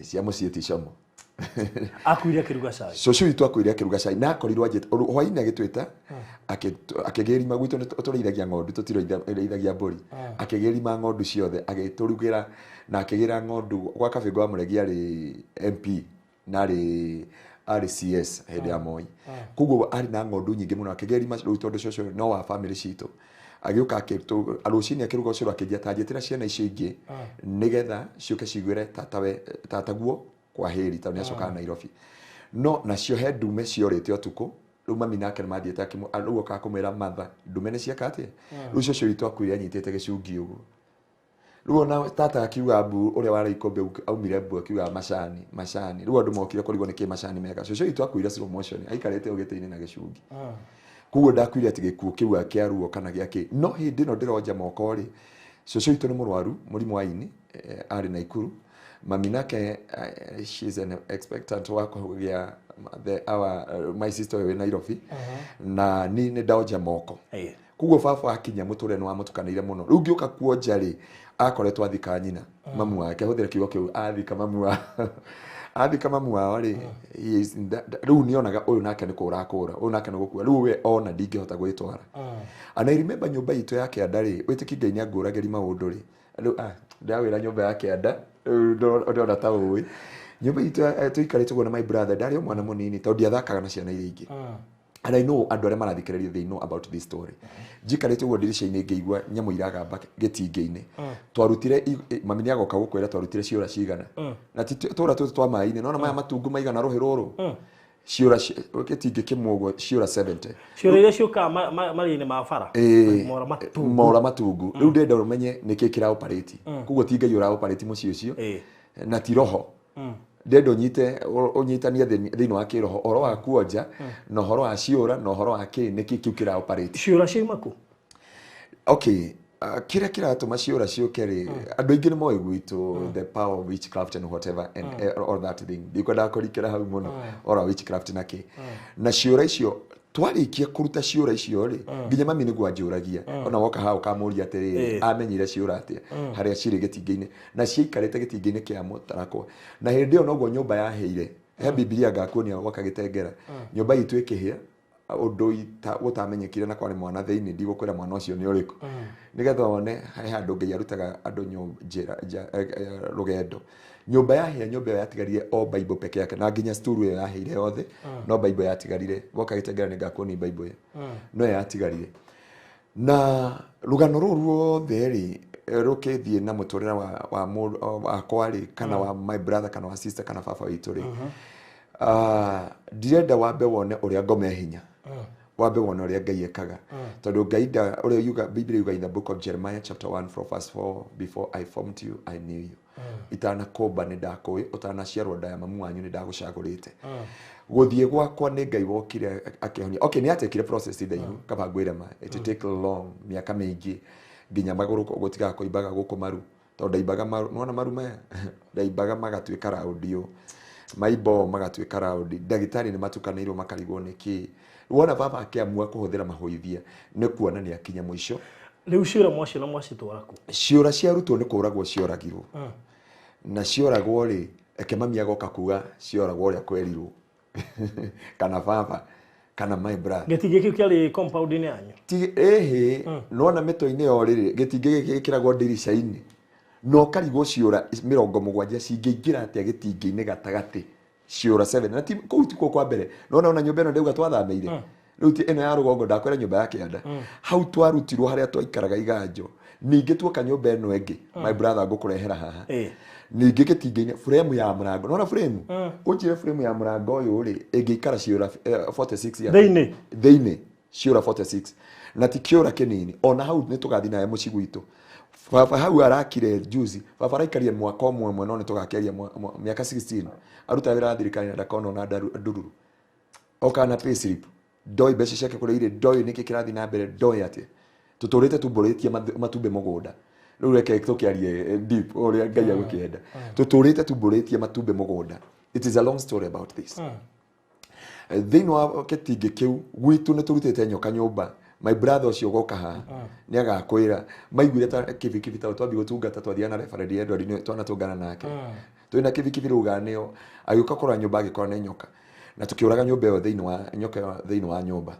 cia mucieti camo akuire akiruga cai ciocio witu akuire akiruga cai na akorirwo anjete hwaini agitwita akigirima gwitu tureithagia ng'ondu tutireithagia mburi akigirima ng'ondu ciothe agiturugira na akigira ng'ondu gwa kabingo wa muregi ari MP na ari CS hindi ya Moi kuguo ari na ng'ondu nyingi muno akigirima riu tondu ciocio no wa family citu agiuka akitu arucini akiruga ucio akijia tanjitira ciana icio ingi nigetha ciuke cigwire tataguo kwa heri tani acoka Nairobi no nacio he ndume ciorite utuku riu mami nake mathiete akiruga kakumira matha ndume ni ciakate riu ciocio witu akuire anyitete gicungi uguo riu na tata akiuga mbu uria wari ikombe aumire mbu akiuga macani riu andu mokire kurigwo niki macani meka ciocio witu akuire slow motion aikarite ugitini na gicungi kuguo ndakwire ati gikuo kiu akia ruo kana giaki no hindi no ndironja moko ri ciocio witu ni murwaru murimu wa ini ari na ikuru mami nake she's an expectant wako ya my sister we Nairobi na ni ndaoja moko kuguo baba akinya muture no amutukanire muno riu ngiuka kuonja ri akoretwo athika nyina mamu wake huthira kiugo kiu athika mamu wao ri riu nionaga uyu nake ni kurakura uyu nake ni gukua riu we ona ndingihota gwitwara and I remember nyumba itu yake andari witiki Ngai ni angurageri maundu ri riu ndawira nyumba yake anda ndona ta uwi nyumba itu tuikarite gona my brother ndari mwana munini tondu athakaga na ciana iria ingi and I know andu aria marathikiriria they know about this story jikarite guo dirisha-ini ngeigua nyamu iragamba gitingi-ini twarutire mami ni agoka gukwira twarutire ciura cigana na tura tutu twa mai-ini nona maya matungu maigana ruhi ruru ciura gitingi kimwe uguo ciura 70 ciura iria ciuka mari-ini ma bara mora matungu riu ndenda umenye niki kira operate kuguo ti Ngai ura operate muci ucio na ti roho ndendo unyitanie thiini wa kiroho oro wa kuonja no horo wa ciura no horo wa ki niki kiu kira operate ciura ciumaku okay kira atuma ciura ciuke ri andu ingi ni moi gwitu the power of witchcraft and whatever and all that thing ndikwenda kurikira hau muno ora witchcraft na ki na ciura icio twarikia kuruta ciura icio ri nginya mami ni gwanjuragia ona woka hau kamuria atiri amenyire ciura atia haria ciri gitingi-ini na ciikarite gitingi-ini kia mutarakwa na hindi yo noguo nyumba yaheire he Biblia ngakuonia woka gitengera nyumba itu ikihia undu utamenyekire na kwari mwana thiini ndigukwira mwana ucio ni uriku nigetha one he handu Ngai arutaga andu njira rugendo nyumba yahia nyumba yatigarire o Bible peke yake na nginya sturu yo yaheire yothe no Bible yatigarire woka gitengera ningakuonia Bible no yatigarire na rugano ruru ruothe ri rukithie na muturira wa kwari kana wa my brother kana wa sister kana baba witu ri direnda wambe wone uria ngome hinya wambe wone uria Ngai ekaga tondu Ngai uria yuga Biblia yuga in the book of Jeremiah chapter 1 from verse 4 before I formed you I knew you itana komba ni ndakui utana ciarwo nda ya mamu wanyu ni ndagucagurite guthie gwakwa ni Ngai wokire akihonia okay ni atekire process ndaihu kaba ngwire ma it take long miaka mingi nginya maguru gutiga kuibaga guku maru to ndaibaga mwana marume ndaibaga magatuika raundi maibo magatuika raundi ndagitari ni matukanirwo makarigwo niki wona baba akiamua kuhuthira mahoithia ni kuona ni akinya mwisho riu ciura mwacio na mwacitwaraku ciura ciarutwo ni kuragwo cioragirwo na cioragwo ri ekemami agoka kuga cioragwo ria kwerirwo kana baba kana my brother getinge kiu kiari compound ni anyu ti nona mito-ini yo riri getinge gikiragwo ndirisha-ini no karigwo ciura 70 cingĩingĩra atia gĩtingĩ-inĩ gatagati ciura 7 na kũu tikuo kwa mbere nona nyũmba ĩno ndauga twathamĩire rĩu ti ĩno ya rũgongo ndakwĩra nyũmba ya kĩanda hau twarutirwo harĩa twaikaraga iganjo ningĩ tuoka nyũmba ĩno ĩngĩ my brother ngũkũrehera haha ningĩ gĩtingĩ-inĩ frame ya mũrango nona frame ũnjire frame ya mũrango ũyũ rĩ ĩngĩikara ciura 46 ya thĩinĩ ciura 46 na ti kĩũra kĩnini ona hau nĩ tũgathi naye mũciĩ gwitũ baba hau arakire juzi baba araikaria mwaka ũmwe no nĩ tũgakeria mĩaka 16 aruta wĩra thirikari na ndakona na ndururu oka na pay slip ndoi mbeca ciake kũrĩa irĩ ndoi nĩkĩ kĩrathi na mbere ndoi atĩ tũtũrĩte tumbũrĩtie matumbe mũgũnda rĩu reke tũkĩarie deep ũrĩa Ngai agũkĩenda tũtũrĩte tumbũrĩtie matumbe mũgũnda. It is a long story about this. Thĩinĩ wa kĩtingĩ kĩu gwitũ nĩ tũrutĩte nyoka nyũmba my brother ũcio goka haha nĩ agakwĩra maiguire ta kibikibi ta twambi gũtungata twathiana referee Edward nĩ twanatũngana nake twĩna kibikibi rũganĩo agĩũka kũrora nyũmba agĩkora nĩ nyoka na tũkĩũraga nyũmba ĩyo thĩinĩ wa nyoka thĩinĩ wa nyũmba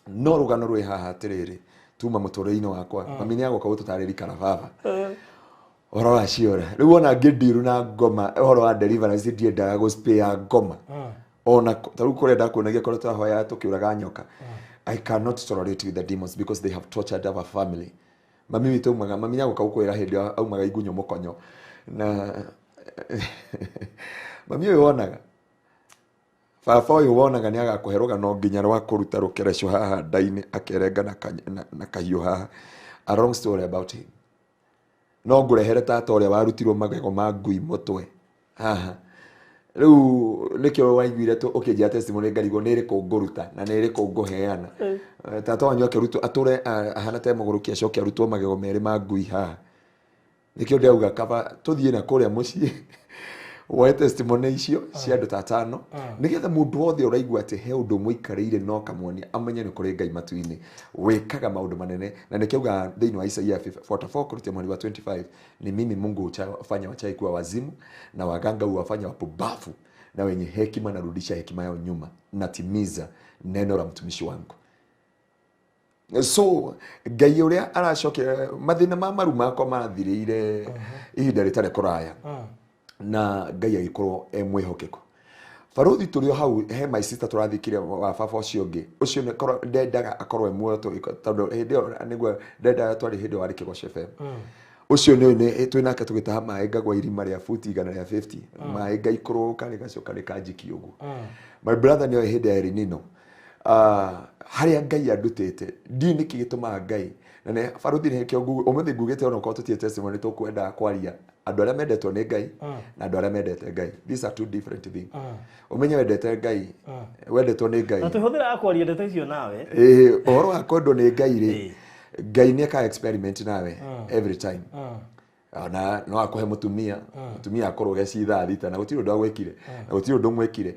no rũgano rwĩ haha atĩrĩrĩ tuma mũtũrĩre-inĩ wakwa mami nĩ agoka gũtũtarĩria kana baba ũhoro wa ciora rĩu ona ngĩndiru na ngoma ũhoro wa deliverance ndiendaga gũspare ngoma ona tarĩu kũrĩa ndakuonagia kũrĩa twahoya tũkĩũraga nyoka I cannot tolerate with the demons because they have tortured our family. Mami witũ umaga mami agoka gũkwĩra hĩndĩ aumaga igunyũ mũkonyo na mami ũyũ wonaga baba ũyũ wonaga nĩ agakũhe rũgano nginya rwa kũruta rũkereco haha nda-inĩ akerenga na kahiũ haha. A long story about him. No ngũrehere tata ũrĩa warutirwo magego ma ngui mũtwe haha riu nikio waiguire tu ukijia testimony ngarigwo nĩ ĩrĩkũ ngũruta na nĩ ĩrĩkũ ngũheana tata wanyu akĩrutwo atũre ahana ta mũgũrũkia cokia arutwo magego merĩ ma ngui haha nikio ndauga kaba tũthiĩ na kũrĩa mũciĩ woe testimony icio cia andũ tatano nigetha mũndũ wothe ũraigua atĩ he ũndũ mũikarĩire no kamwonia amenye nĩ kũrĩ Ngai matu-inĩ wĩkaga maũndũ manene na nikiuga thĩinĩ wa Isaia 44 kurutia mweri wa 25 ni mimi Mungu hufanya wachawi kuwa wazimu na waganga huwafanya wapumbavu na wenye hekima narudisha hekima yao nyuma natimiza neno la mtumishi wangu. So Ngai ũrĩa aracokera mathĩna ma maru makwa mathirĩire ihinda rĩtarĩ kũraya na Ngai agĩkorwo mwĩhokeku. Baruthi tũrĩ hau he my sister tũrathikire wa baba ũcio ũngĩ ũcio nĩ ndendaga akorwo muoyo tondũ hĩndĩ ĩyo nĩguo ndendaga twarĩ hĩndĩ warĩ Kĩgoco FM ũcio nĩ twĩnake tũgĩtaha maĩ ngagwa irima rĩa futi 150 maĩ ngaikũrũka rĩgacoka rĩkanjiki ũguo. My brother nĩ hĩndĩ ya Nino harĩa Ngai andutĩte ndi nĩkĩ gĩtũmaga Ngai na nĩ baruthi nĩ kĩo ũmũthĩ ngugĩte ona ũkorwo tũtiĩ testimony tũkwenda kwaria andũ arĩa mendetwo nĩ Ngai na andũ arĩa mendete Ngai. These are two different things. Umenye wendete Ngai wendetwo nĩ Ngai na tuhũthĩra akwaria ndeto icio nawe ũhoro wa kwendwo nĩ Ngai rĩ Ngai nĩ aka experiment nawe every time na no akũhe mũtumia akorwo geci thaa thita na gũtirĩ ũndũ agwĩkire na gũtirĩ ũndũ mwĩkire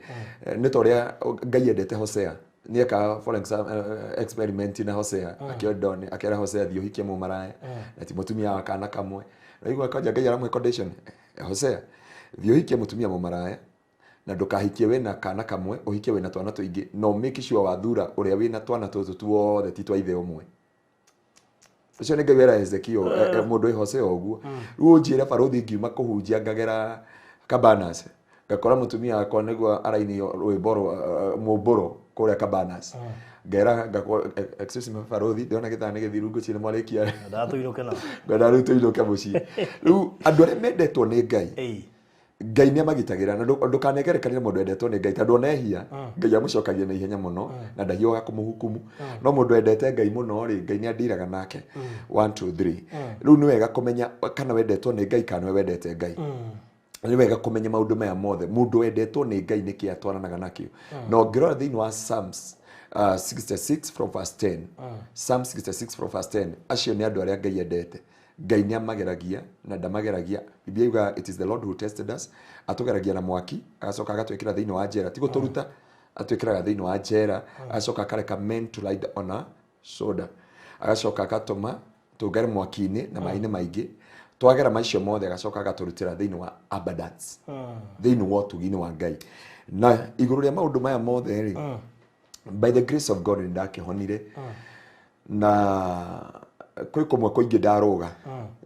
nĩ ta ũrĩa Ngai endete Hosea nĩ aka for example experiment na Hosea akĩera Hosea thiĩ ũhikie mũmaraya na ti mũtumia wa kana kamwe na igua kaja Ngai aramwe condition Hosea thiĩ ũhikie mũtumia mũmaraya na ndũkahikie wĩna kana kamwe ũhikie wĩna twana tũingĩ no make sure wathura ũrĩa wĩna twana tũtũ tuothe ti twa ithe ũmwe. Ũcio nĩ Ngai wera Ezekio mũndũ Hosea ũguo rĩu njĩra baruthi ngiuma kũhunjia ngagera Cabanas ngakora mũtumia akwa nĩguo araini rwĩmbo mũmbũro kũrĩa Cabanas ngera excuse me baruthi ndona gĩthani gĩthiru ngũcire mwarĩkia ndatũinũke na ndatũinũke mũciĩ rĩu andũ arĩa mendetwo nĩ Ngai Ngai nĩ amagitagĩra na ndũkanegerekanĩre mũndũ endetwo nĩ Ngai tondũ onehia Ngai amũcokagia na ihenya mũno na ndahiũga kũmũhukumu no mũndũ endete Ngai mũno rĩ Ngai nĩ andiraga nake 1 2 3 rĩu nĩ wega kũmenya kana wendetwo nĩ Ngai kana wendete Ngai nĩ wega kũmenya maũndũ maya mothe mũndũ wendetwo nĩ Ngai nĩkĩ atwaranaga nakĩo no ngĩrora thĩinĩ wa Psalms 66 from verse 10 Psalm 66 from verse 10 acio nĩ andũ arĩa Ngai endete Ngai nĩ amageragia na ndamageragia. Biblia yuga it is the Lord who tested us. Atũgeragia na mwaki, agacoka agatwĩkĩra thĩinĩ wa njera. Ti gũtũruta, atwĩkĩraga thĩinĩ wa njera, agacoka akareka men to ride on a shoulder. Agacoka agatũma tũngare mwaki-inĩ na maĩ-inĩ maingĩ. Twagera macio mothe agacoka agatũrutĩra thĩinĩ wa abundance. Thĩinĩ wa ũtugi-inĩ wa Ngai. Na igũrũ rĩa maũndũ maya mothe rĩ, by the grace of God ndakĩhonire. Na kwĩ kũmwe kũingĩ ndaroga.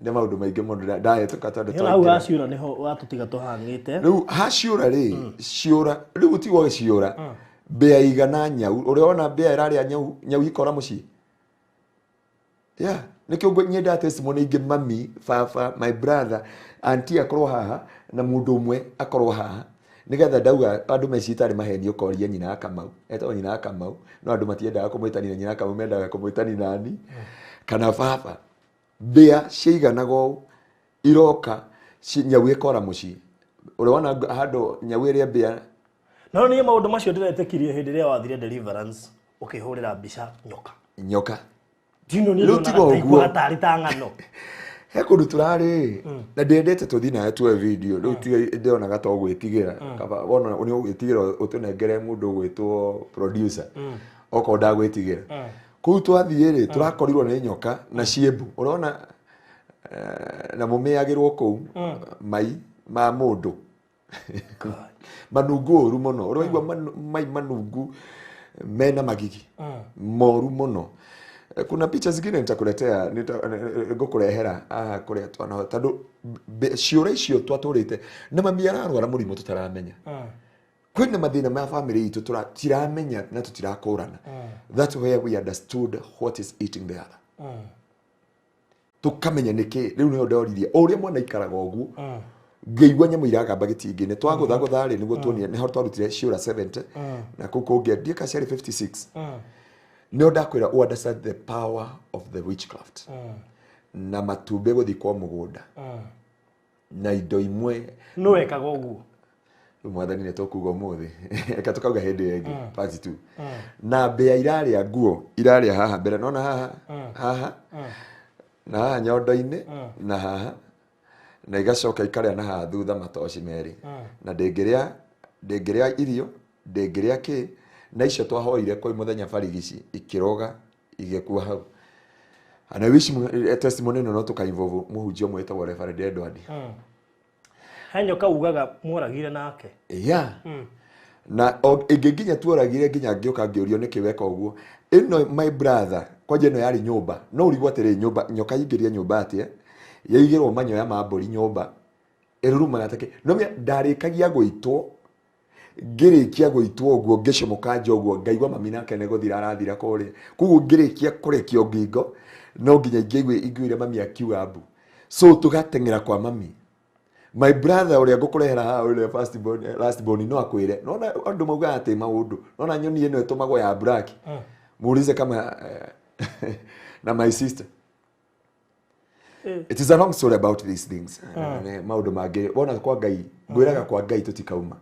Nĩ maũndũ maingĩ mũno ndahetũka tondũ twa. Hau haciũra nĩho watũtiga tũhangĩte. Rĩu haciũra rĩ, ciũra, rĩu ũtigwo gĩciũra. Mbĩa igana nyau, ũrĩa wona mbĩa ĩrarĩa nyau ikora mũciĩ. Yeah, nikio nyenda testimony ingĩ mami, baba, my brother, auntie akorwo haha na mũndũ ũmwe akorwo haha. Nigetha ndauga andũ mecitarĩ maheni ũkoria nyina Kamau. Etagwo nyina Kamau, no andũ matiendaga kũmwĩtania nyina Kamau, mendaga kũmwĩtania nani. Kana baba. Mbĩa ciiganaga ũũ iroka nyau ĩkora mũciĩ. Ũrĩa wona handũ nyau ĩrĩa mbĩa. No nĩ maũndũ macio ndĩretĩkirie hĩndĩ ĩrĩa wathire deliverance ũkĩhũrĩra mbica nyoka. Nyoka. Dino nĩ ndona atari ta ng'ano. He kũndũ tũrarĩ na ndendete tũthi nawe tuoe video rĩu ti ndĩonaga to gwĩtigĩra kaba wona nĩ ũgwĩtigĩra ũtũnengere mũndũ ũgwĩtwo producer okorwo ndagwĩtigĩra kũu twathiĩ rĩ tũrakorirwo nĩ nyoka na ciĩmbu ũrona na mũmĩagĩrwo kũu mai ma mũndũ manungu ũru mũno ũraigua mai manungu mena magigi moru mũno. Kuna picha zingine nitakuletea ngũkũrehera kũrĩa twana tondũ ciũra icio twatũrĩte na mami ararwara mũrimũ tutaramenya. Kwĩna mathĩna ma family itũ tũtiramenya na tũtirakũrana. That's where we understood what is eating the other. Tukamenya nĩkĩ rĩu nĩho ndoririe ũrĩa mwana ikaraga ũguo. Ngĩigua nyamũ iragamba gĩtingĩ-inĩ twagũthagũtha rĩ nĩguo tuonire nĩho twarutire ciũra 70 na kũu kũngĩ ndiĩka ciarĩ 56. No ndakwĩra understand the power of the witchcraft. Na matumbĩ gũthikwo mũgũnda. Na indo imwe no ekaga ũguo. Mwathani nĩ tũkuga ũmũthĩ. Eka tukauga hĩndĩ ĩngĩ part 2. Na mbĩa irarĩa nguo irarĩa haha mbere nona haha na haha nyondo-inĩ na haha na igacoka ikarĩa na haha thutha matoci merĩ. Na ndĩngĩrĩa irio ndĩngĩrĩa kĩ na icio twahoire kwa mũthenya barigici ikiroga igekua hau. And I wish testimony no to involve muhunjia mwetagwo Reverend Edward. Hanyoka ugaga mworagire nake. Yeah. Na inginya tuoragire nginya ngioka ngĩũrio nĩkĩ weka ũguo. Ĩno my brother kwaje ĩno yarĩ nyũmba no ũrigwo atĩrĩ nyũmba nyoka ingĩria nyũmba atĩa yaigĩrwo manyoya ma mbũri nyũmba ĩrurumaga take no ndarĩkagia gũitwo ngĩrĩkia gũitwo ũguo ngĩcomoka njoguo ngaigua mami nake nĩ gũthira arathira kũrĩa koguo ngĩrĩkia kũrekio ngingo no nginya ingĩiguire mami akiuga mbu so tugateng'era kwa mami. My brother ũrĩa ngũkũrehera haha ũrĩa last born no akwĩre no andũ mauga atĩ maũndũ no na nyoni ĩno ĩtũmagwo ya black muulize kama na my sister. It is a long story about these things. Maũndũ mangĩ wona kwa Ngai ngwĩraga kwa Ngai tũtikauma.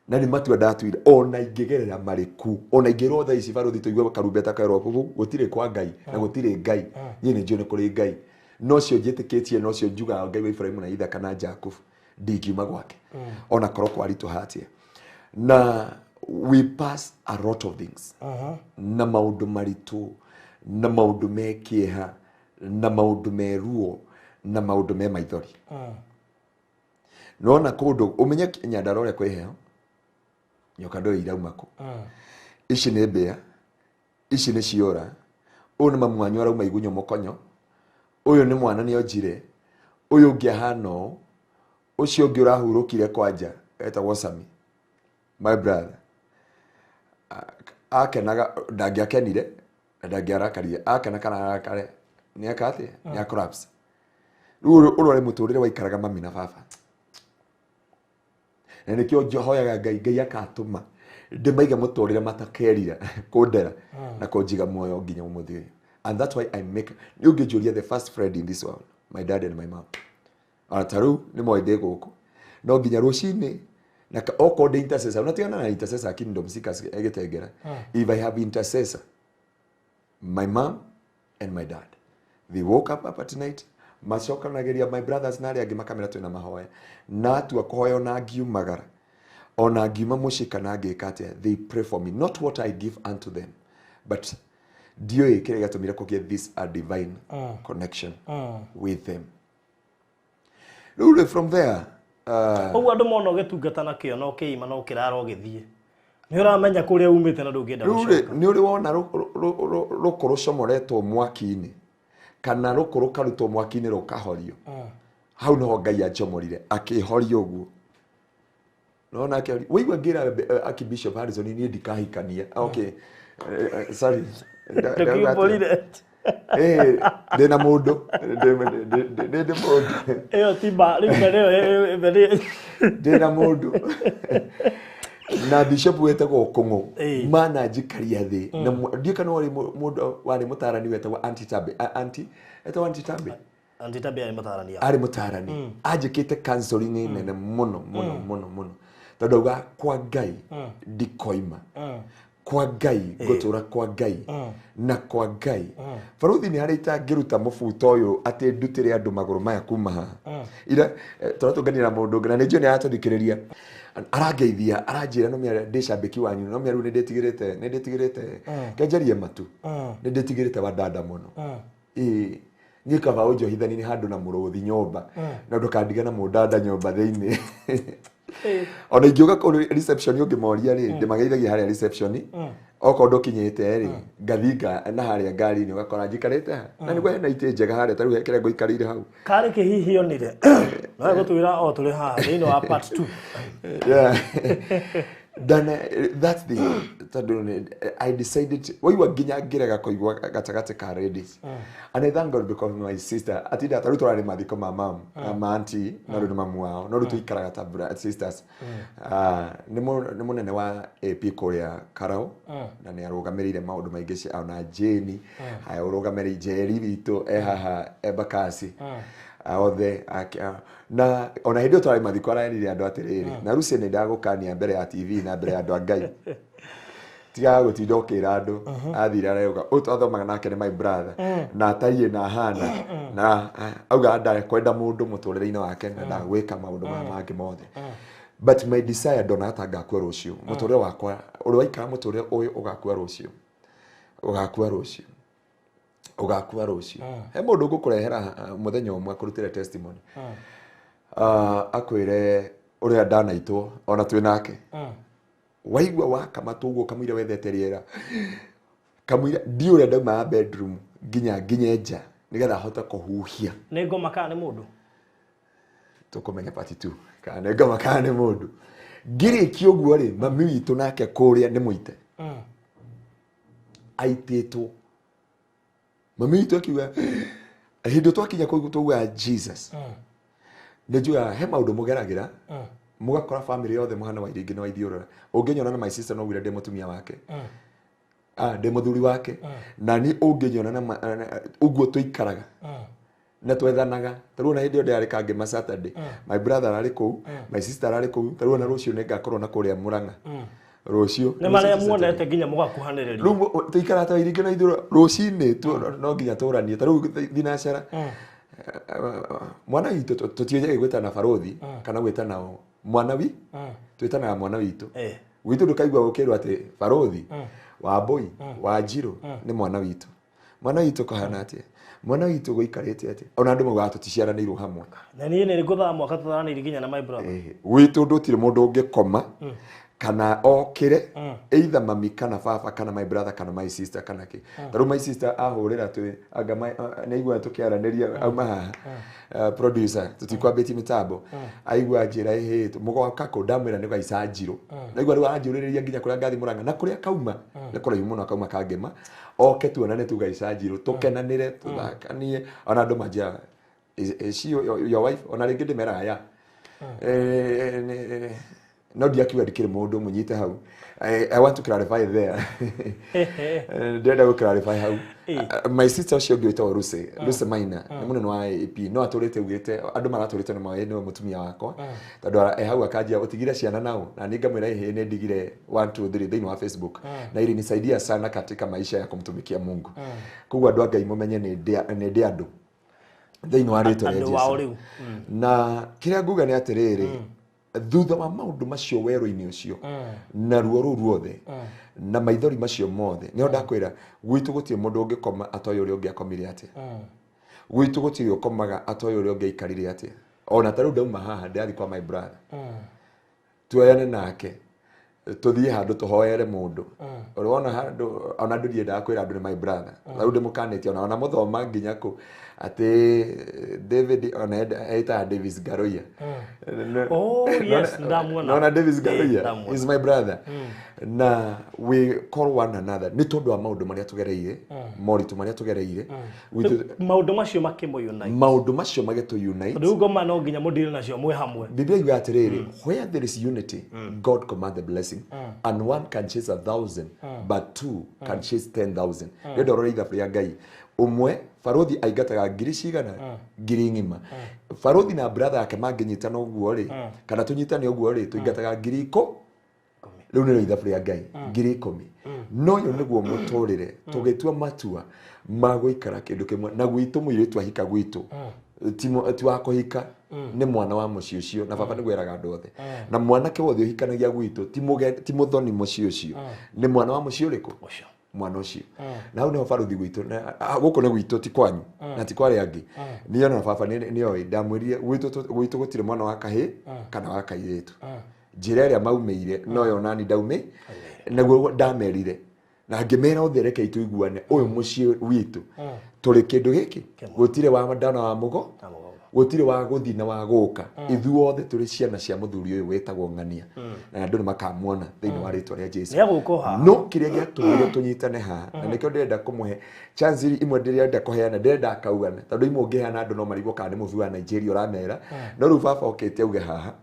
Na nĩ matua ndatuire ona ingĩgerera marĩku ona ingĩrwo thaa ici baruthi tũigua karumbeta kaerwo gũtirĩ kwa Ngai na gũtirĩ Ngai niĩ nĩ njũĩ nĩ kũrĩ Ngai no cio njĩtĩkĩtie no cio njugaga Ngai wa Ibrahimu na Ithaka na Jakubu ndingiuma gwake ona korwo kwaritũ hatia. Na we pass a lot of things na maũndũ maritũ na maũndũ mekĩeha na maũndũ meruo na maũndũ me maithori. Nona kũndũ ũmenye Nyandarua ũrĩa kwĩ heho nyoka ndoi irauma kũ. Ici nĩ mbĩa ici nĩ ciora ũyũ nĩ mamu wanyu arauma igunyũ mũkonyo ũyũ nĩ mwana nĩ onjire ũyũ ũngĩ ahana ũũ ũcio ũngĩ ũrahurũkire kwanja etagwo Sami my brother akenaga ndangĩakenire ndangĩarakarire akena kana arakare nĩ akate nĩ collapse rĩu ũrore mũtũrĩre waikaraga mami na baba na nĩkĩo njohoyaga Ngai akatũma ndĩmaiga mũtũrĩre matakerira kũndera na kũnjiga muoyo nginya ũmũthĩ ũyũ. And that's why I make you get Julia the first friend in this world, my dad and my mom. Ataru ni mo ide goko no nginya rũcinĩ na oko de intercessor unatiana na intercessor kingdom sikas egetegera. If I have intercessor my mom and my dad, they woke up at night macokanagiria my brothers na aria angi makamera twina mahoya na tu akoyo na ngiumagara ona ngiuma mushika na ngikate they pray for me not what I give unto them but dio kile gatumira ko get this a divine connection with them. Rule from there ogu andu mono getungata na kio no kiima no kiraro githie ni uramenya kuria umite na ndungenda gucoka ni uri wona rukuru comoretwo mwaki-ini kana rukuru karutwo mwaki-ini rukahorio hau no Ngai anjomorire akihoria uguo no na akihori weigua ngira Archbishop Harrison ni ndikahikania okay sorry ndina mundu ndina mundu eyo tiba riu ndina mundu na bishop wetagwo Kongo mana njikaria thi na ndie kana wari mundu wari mutarani wetagwo anti-tabe ari mutarani ajikite counseling nene muno tondu ga kwa Ngai ndikoima kwa Ngai gutura kwa Ngai na kwa Ngai faruthi ni harita ngiruta mufuto uyu ati ndutire andu maguru maya kuma ha ira turatungania mundu ngana nijio ni aratundikiriria arageithia aranjira no mia ndicambiki wanyu no mia ru ni nditigirite kenjerie matu ni nditigirite wadada muno ngikaba ujohithani ni handu na muruthi nyomba na ndukandiga na mudada nyomba thiini ona ingiuga ko reception ungimoria ri ndimageithagia haria reception oko ndukinyite ri ngathinga na haria ngari ni ugakora njikarite na niguo hena ite njega haria taru hekere nguikarire hau kari kihihionire no gutwira o turi ha thini wa part 2 yeah then that's the I decided waiwa ginya ngirega kuigwa gatagate ka ladies and I thank God because my sister atida tarutora ni mathiko ma mam na auntie na ru mamu wao no ru tuikaraga ta sisters ni munene wa AP kuria Karao na ni arugamirire maundu maingi cia ona Jeni aya urugamirire Jeri witu haha Ebakasi othe na ona hindio twari mathiko aranire andu atiriri na ruci ni ndagukania mbere ya TV na mbere ya andu Ngai tiga gutinda ukira andu athira arauga utothomaga nake ni my brother na tarie na hana na auga nda kwenda mundu muturire-ini wake na ndagwika maundu mangi mothe but my desire donata ngakua rucio muturire wakwa uri waikara muturire uyu ugakua rucio he mundu ngukurehera muthenya umwe kurutira testimony akwire uria ndanaitwo ona twi nake waigua wakama tuguo kamwire wethete riera kamwire ndi uria ndauma bedroom nginya nja nigetha hota kuhuhia ni ngoma kana ni mundu tukumenya part 2 kana ngoma kana ni mundu ngirikio guo ri mami witu nake kuria ni muite aititwo mami witu akiuga hindu twakinya kuigwa Jesus nejua he maundu mugeragira mugakora family yothe muhana wa iringi no ithiurura unginyona na my sister no wira mutumia wake de muthuri wake na ni unginyona na uguo tuikaraga na twethanaga taruna hindi ode ari kange ma Saturday my brother ari ku my sister ari ku taruna rucio ne ngakorwo na kuria Muranga rucio ne mara muonete nginya mugakuhaniriria ru tuikara ta iringi no ithiurura rucini no nginya turanie taru thinacara mwana witu tutiye gwetana farothi kana gwetana mwana wi twetanaga mwana witu witu ndukaigwa gukirwa ati farothi wa boy wa Njiro ni mwana witu kahana ati mwana witu guikarite ati ona andu mauga tuticiaranirwo hamwe na niĩ nĩ nguthaa mwaka tutharanĩirie nginya na my brother witu ndutire mundu ungikoma kana okire either mami kana baba kana my brother kana my sister kana ki taru my sister ahurira tu anga neigwa tukiaraniria auma producer tutikwambiti mitambo aigwa njira mugo kako ndamwira ni gaica Njiro naigwa ru anjuriria nginya kuria ngathi Muranga na kuria kauma ni kuraihu muno kauma kangema oke tuonane tu gaica Njiro tukenanire tuthakanie ona andu manja is she your wife ona ringi ndimera ya no diakiwa dikire mundu munyite hau I want to clarify there did I clarify how my sister she go to Ruse Maina muno no AP no aturite ugite andu maraturite no mawe no mutumia wakwa tondu hau akajia utigira ciana nao na ningamwira ne ndigire 1 2 3 thini wa Facebook na ili nisaidia sana katika maisha ya kumtumikia Mungu kugwa andu Ngai mumenye ne dia andu thĩinĩ wa rĩtwa rĩa Jesũ na kĩrĩa nguga nĩ atĩrĩrĩ thutha wa maũndũ macio werũ-inĩ ũcio na ruo rũu ruothe na maithori macio mothe nĩho ndakwĩra gwitũ gũtirĩ mũndũ ũngĩkoma atoĩ ũrĩa ũngĩ akomire atĩa gwitũ gũtirĩ ũkomaga atoĩ ũrĩa ũngĩ aikarire atĩa ona tarĩu ndauma haha ndĩrathiĩ kwa my brother tuoyane nake tuthie handũ tuhoere mũndũ ũrona handũ ona ndũ ndiendaga kwĩra andũ nĩ my brother rĩu ndĩmũkanĩtie ona mũthoma nginya kũ atĩ David ona eta Davis Garoya oh yes ndamuona ona Davis Garoya is my brother na we call one another nĩ tondũ wa maũndũ marĩa tugereire moritũ marĩa tugereire maũndũ macio makĩmũunite maũndũ macio magĩtũunite rĩu ngoma no nginya mũndire nacio mwĩ hamwe Biblia yuga atĩrĩrĩ where there is unity God command the blessing and one can chase 1,000 but two can chase 10,000 nĩ ndoro ithabu rĩa Ngai umwe Farothi aingataga ngiri cigana ngiri ng'ima Farothi na brother yake mangĩnyitana ũguo rĩ kana tũnyitane ũguo rĩ tũingataga ngiri 10 rĩu nĩ ithabu rĩa Ngai ngiri 10 no yo nĩguo mũtũrĩre tũgĩtua matua magũikara kĩndũ kĩmwe na gwitũ mũirĩtu ahika gwitũ ti wa kũhika nĩ mwana wa mũciĩ ũcio na baba nĩguo eraga andũ othe na mwanake wothe ũhikanagia gwitũ ti mũthoni mũciĩ ũcio nĩ mwana wa mũciĩ ũrĩkũ mwana ũcio na hau nĩho Farothi gwitũ gũkũ nĩ gwitũ ti kwanyu na ti kwa arĩa angĩ niĩ na baba nĩoĩ ndamwĩrire gwitũ gũtirĩ mwana wa kahĩ kana wa kairĩtu njĩra ĩrĩa maumĩire noyo nani ndaumĩ naguo ndamerire na ngĩmera othe reke ituiguane ũyũ mũciĩ witũ tũrĩ kĩndũ gĩkĩ gũtirĩ wa ndana wa mũgo gũtirĩ wa gũthi na wa gũka ithuothe tũrĩ ciana cia mũthuri ũyũ wetagwo ng'ania na andũ nĩ makamuona thĩinĩ wa rĩtwa rĩa Jesũ no kĩrĩa gĩatũmire tũnyitane haha na nĩkĩo ndĩrenda kũmũhe chance imwe ndĩrenda kũheana ndĩrenda akaugana tondũ imwe ũngĩheana andũ no marigwo kana nĩ mũbí wa Nigeria ũramera no rĩu baba okĩte auge haha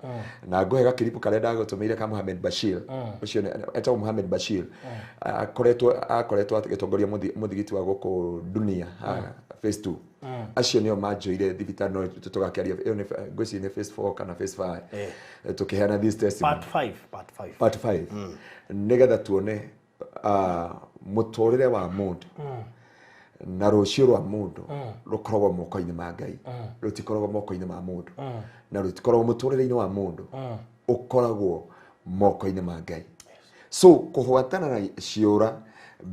na ngũhe gakiripu karĩa ndagũtũmĩire ka Mohamed Bashir ũcio etagwo Mohamed Bashir akoretwo agĩtongoria mũthigiti wa gũkũ dunia phase 2 acio nĩo manjoire thibitarĩ no tũtũgakĩaria ĩyo nĩ ngwĩciria nĩ phase 4 kana phase 5 tũkĩheana this testimony part 5 nĩgetha tuone mũtũrĩre wa mũndũ na rũciũ rwa mũndũ rũkoragwo moko-inĩ ma Ngai rũtikoragwo moko-inĩ ma mũndũ na rũtikoragwo mũtũrĩre-inĩ wa mũndũ ũkoragwo moko-inĩ ma Ngai so kũhwatana na ciũra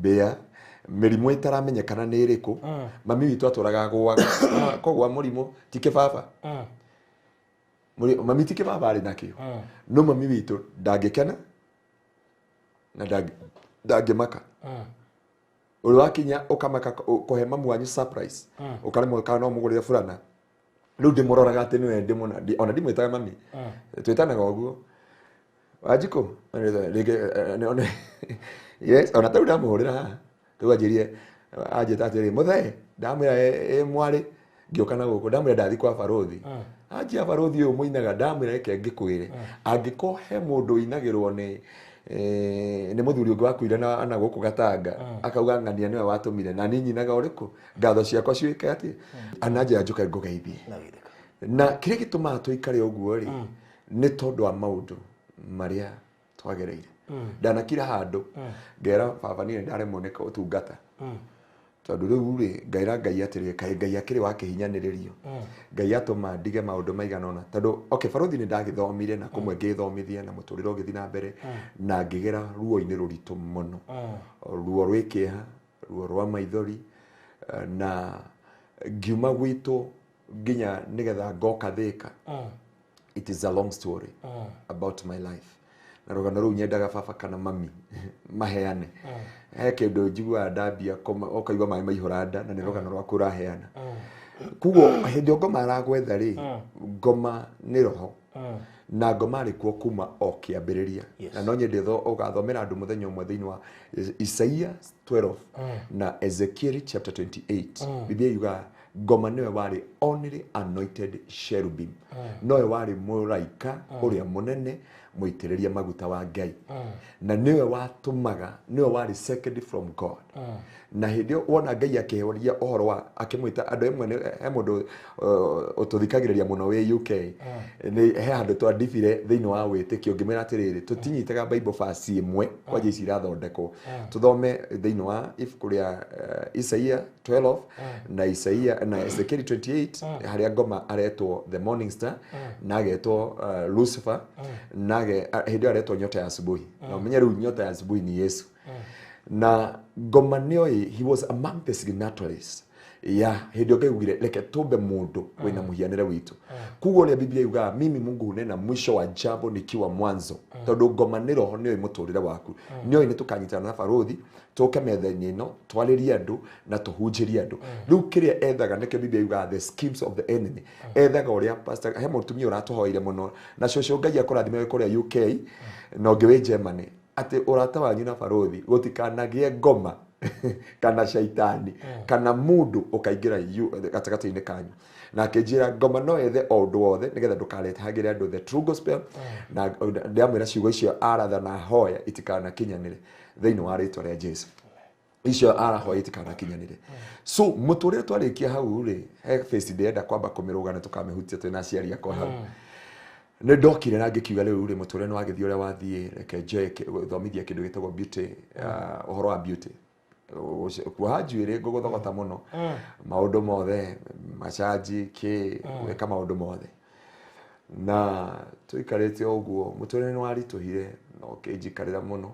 mbĩa mĩrimũ itaramenyekana nĩ ĩrĩkũ mami witũ atũraga gwaga kogwa mũrimũ ti kĩbaba mami ti kĩbaba arĩ nakĩo no mami witũ ndangĩkena na ndangĩmaka ũrĩ wakinya ũkamaka kũhe mamu wanyu surprise ũkaremwo kana no mũgũrĩre fulana rĩu ndĩmũroraga atĩ nĩwe ndĩmũna ona ndimwĩtaga mami twĩtanaga ũguo Wanjikũ yes ona tarĩu ndamũhũrĩra haha tũganjĩrie anjĩta atĩrĩ mũthee ndamwĩra mwarĩ ngĩũka na gũkũ ndamwĩra ndathi kwa Farothi anjia Farothi ũyũ mũinaga ndamwĩra reke ngĩkwĩre angĩkorwo he mũndũ ũinagĩrwo nĩ mũthuri ũngĩ wakuire na gũkũ Gatanga akauga ng'ania nĩwe watũmire na niĩ nyinaga ũrĩkũ ngatho ciakwa ciũĩke atĩ ananjĩra njũke ngũgeithie na kĩrĩa gĩtũmaga tũikare ũguo rĩ nĩ tondũ wa maũndũ marĩa twagereire ndanakira handũ ngera baba niĩ ndaremwo nĩ ũtungata tondũ rĩu rĩ ngaira Ngai atĩrĩ kaĩ Ngai akĩrĩ wa kĩhinyanĩrĩrio Ngai atũma ndige maũndũ maigana ũna tondũ okay Farothi nĩ ndagĩthomire na kũmwe ngĩthomithia na mũtũrĩre ũgĩthiĩ na mbere na ngĩgera ruo-inĩ rũritũ mũno ruo rwĩ kĩeha ruo rwa maithori na ngiuma gwitũ nginya nĩgetha ngoka Thĩka it is a long story about my life na rũgano rũu nyendaga baba kana mami maheane he kĩndũ njiguaga ndambia ũkaigua maĩ maihũra nda na nĩ rũgano rwaku ũraheana kuguo hĩndĩ ngoma aragwetha rĩ ngoma nĩ roho na ngoma rĩ kuo kuma o kĩambĩrĩria na no nyende ũgathomera andũ mũthenya ũmwe thĩinĩ wa Isaia 12 na Ezekiel chapter 28 Biblia yuga ngoma nĩwe warĩ only anointed cherubim nowe warĩ mũraika ũrĩa mũnene mũitĩrĩria maguta wa Ngai na nĩwe watũmaga nĩwe warĩ second from God na hindi wona Ngai akihoria ohoro wa akimwita andu emwe he mundu ututhikagiriria muno we UK ni he handu twandibire thiini wa witikio ngimera atiriri tutinyitaga Bible verse imwe kwa jeci irathondekwo tuthome thiini wa ibuku ria Isaia 12 na Isaia na Ezekiel 28 haria ngoma aretwo the morning star na agetwo Lucifer na hindi aretwo nyota ya asubuhi na umenye riu nyota ya asubuhi ni Yesu na ngoma nioi he was among the signatories hindi okaugire reke tumbe mundu wina muhianire witu kugo ria Biblia yuga mimi Mungu hunena mwisho wa jambo nikiwa mwanzo tondu ngoma ni roho nioi muturire waku nioi ni tukanyitana na barothi tuke metha-ini ino twaririe andu na tuhunjirie andu riu kiria ethaga nike Biblia yuga the schemes of the enemy ethaga uria pastor he mutumia uratuhoire muno na coco Ngai akurathime kuria UK no ngiwe Germany ati urata wanyu na barothi gutikanagie ngoma kana shaitani kana mundu ukaingira gatagati-ini kanyu na akijira ngoma no ethe o ndu wothe nigetha ndukarethagire andu the true gospel na ndiamwira ciugo icio aratha na hoya itikana kinyanire thiini wa ritwa ria Jesu icio arahoya itikana kinyanire so muturire twarikia hau ri he face day enda kwamba kumiruga na tukamihutia twina aciari akwa hau ne ndokire na ngikiuga riu ri muturire no agithio ria wathie reke njoe thomithia kindu gitagwo beauty uhoro wa beauty kuoha njuĩrĩ ngũgũthogota muno maundu mothe macaji weka maundu mothe na tuikarĩte ũguo mũtũrĩre nĩ waritũhire na ũkĩnjikarĩra muno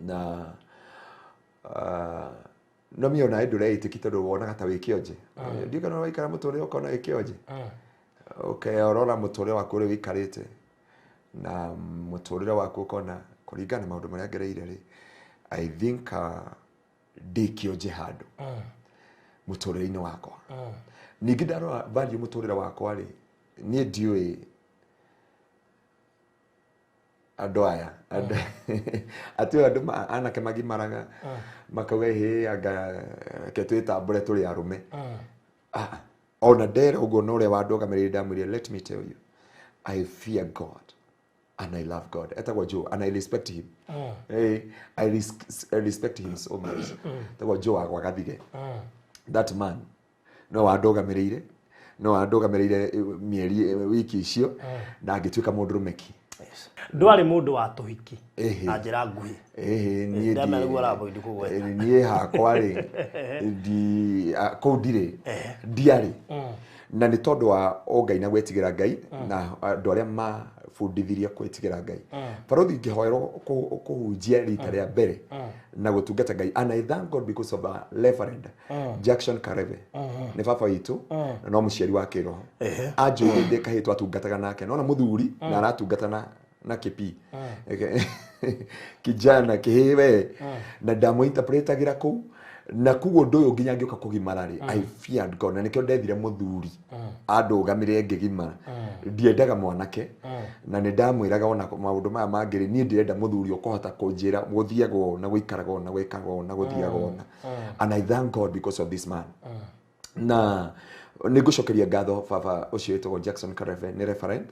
na no miona ndũreĩtĩki tondũ wonaga ta wĩ kĩonje ndiũ kana waikara mũtũrĩre ũkona wĩ kĩonje ũrora mũtũrĩre waku ũrĩa wĩikarĩte na mũtũrĩre waku ũkona kũringana na maũndũ marĩa ngereire rĩ I think ndikionje handu muturire-ini wakwa ningi ndarora value muturire wakwa ri nie ndiui andu aya ati andu anake magimaraga makauga he anga ketwitambure turi arume ona ndera uguo no ria wandogamirire ndamwire let me tell you I fear God and I love God. Etagwo Joe and I respect him. I respect him so much. Etagwo Joe agwa gathige. That man no andogamirire mieri wiki icio na ngituika mundu rumeki. Ndwari mundu wa tuhiki na njira nguhi. Nie hakwa ri ndi kundire ndiari na ni tondu wa Ngai na gwetigira Ngai na andu aria mabundithirie gwetigira Ngai barothi ngihoerwo kuhunjia rita ria mbere na gutungata Ngai and I thank God because of Reverend Jackson Kareve ni baba witu no muciari wa kiroho anjũire ndi kahitwa atungataga nake no na muthuri na aratungata na kipi kijana kihiwe na ndamuinterpretagira ku na kugo ndoyo nginya ngioka kugimarari I feared God na nikio ndethire muthuri andugamire ngigimara ndiendaga mwanake na ni ndamwiraga ona maundu maya mangiri ni ndirenda muthuri ukohota kunjira guthiaga na guikaraga na gwikaga na guthiaga and I thank God because of this man na nigucokeria ngatho baba ucio witagwo Jackson Kareve ni referent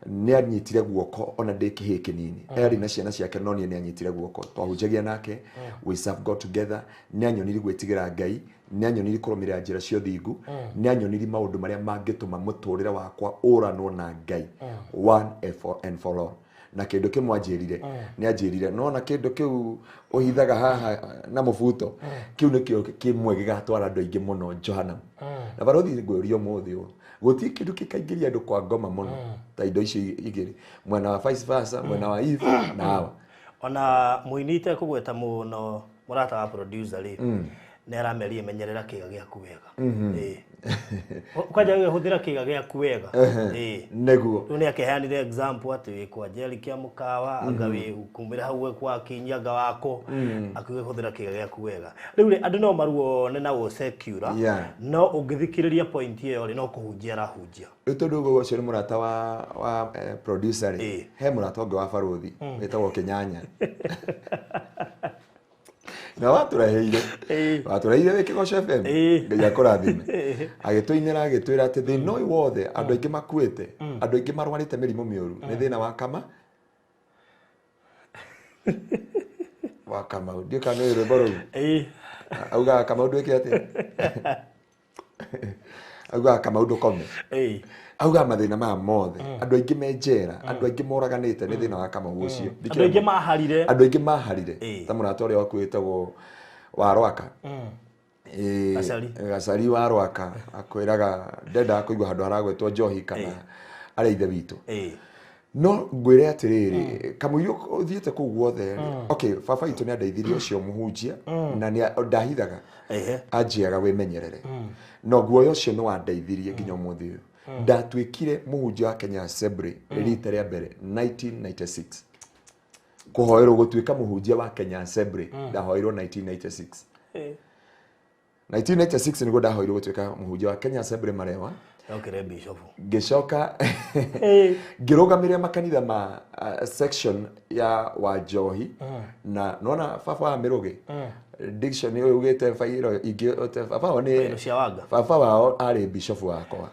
ni anyitire guoko ona ndikihi kinini eri na ciana ciake no ni anyitire guoko twahunjagia nake we serve God together ni anyoniri gwitigira Ngai ni anyoniri kurumira njira cio thingu ni anyoniri maundu maria mangituma muturire wakwa uranwo na Ngai one and for all na kindu kimwe anjirire ni anjirire no na kindu kiu uhithaga haha na mubuto kiu nikio kimwe gigatwara andu aingi muno Johannam na barothi ngũrio muthi guti kindu kikaingiria andu kwa ngoma muno ta indo ici igiri mwena wa vice versa mwena wa Eve na hawa ona muinite kugweta muno murata wa producer ri nera meri menyerera kiga giaku wega ukaja guthira kiga giaku wega neguo tu ni akehanire example ati kwa jeli kia mukawa agawe kumira hau kwa kinyaga wako akuge kuthira kiga giaku wega riu ri andu no maruo ne na wo secure no ungithikiriria point iyo ri no kuhunjia rahunjia tondu go cio ni murata wa producer ri he murata onge wa barothi wetagwo Kinyanya na waturaheire wikigoco FM Ngai akurathime agituinira agitwira ati thina uyu wothe andu aingi makuite andu aingi marwarite mirimu miuru ni thina wa kama ndio kana rwimbo rũu auga Kamau eke ate auga Kamau kome auga mathina ma mothe andu aingi menjera andu aingi moraganite ni thina wa Kamau ucio andu aingi maharire ta murata uria wakuitagwo wa Rwaka Gacari wa Rwaka akwiraga ndenda kuigua handu haragwetwo Njohi kana ari ithe witu no ngwire atiriri Kamau uthiete kuu guothe okay baba itu ni andeithirie ucio muhunjia na ni ndahithaga anjiaga wimenyerere no guoyo ucio ni wandeithirie nginya umuthi uyu ndatwikire muhunjia wa Kenya Assembly rita ria mbere 1996 kuhoerwo gutwika muhunjia wa Kenya Assembly ndahoirwo 1996 1996 niguo ndahoirwo gutwika muhunjia wa Kenya Assembly marewa ngicoka ngirugamira makanitha ma section ya Wanjohi na nona baba wa Mirugi diction yo ugete fairo ingi baba ni baba wao ari bishop wakwa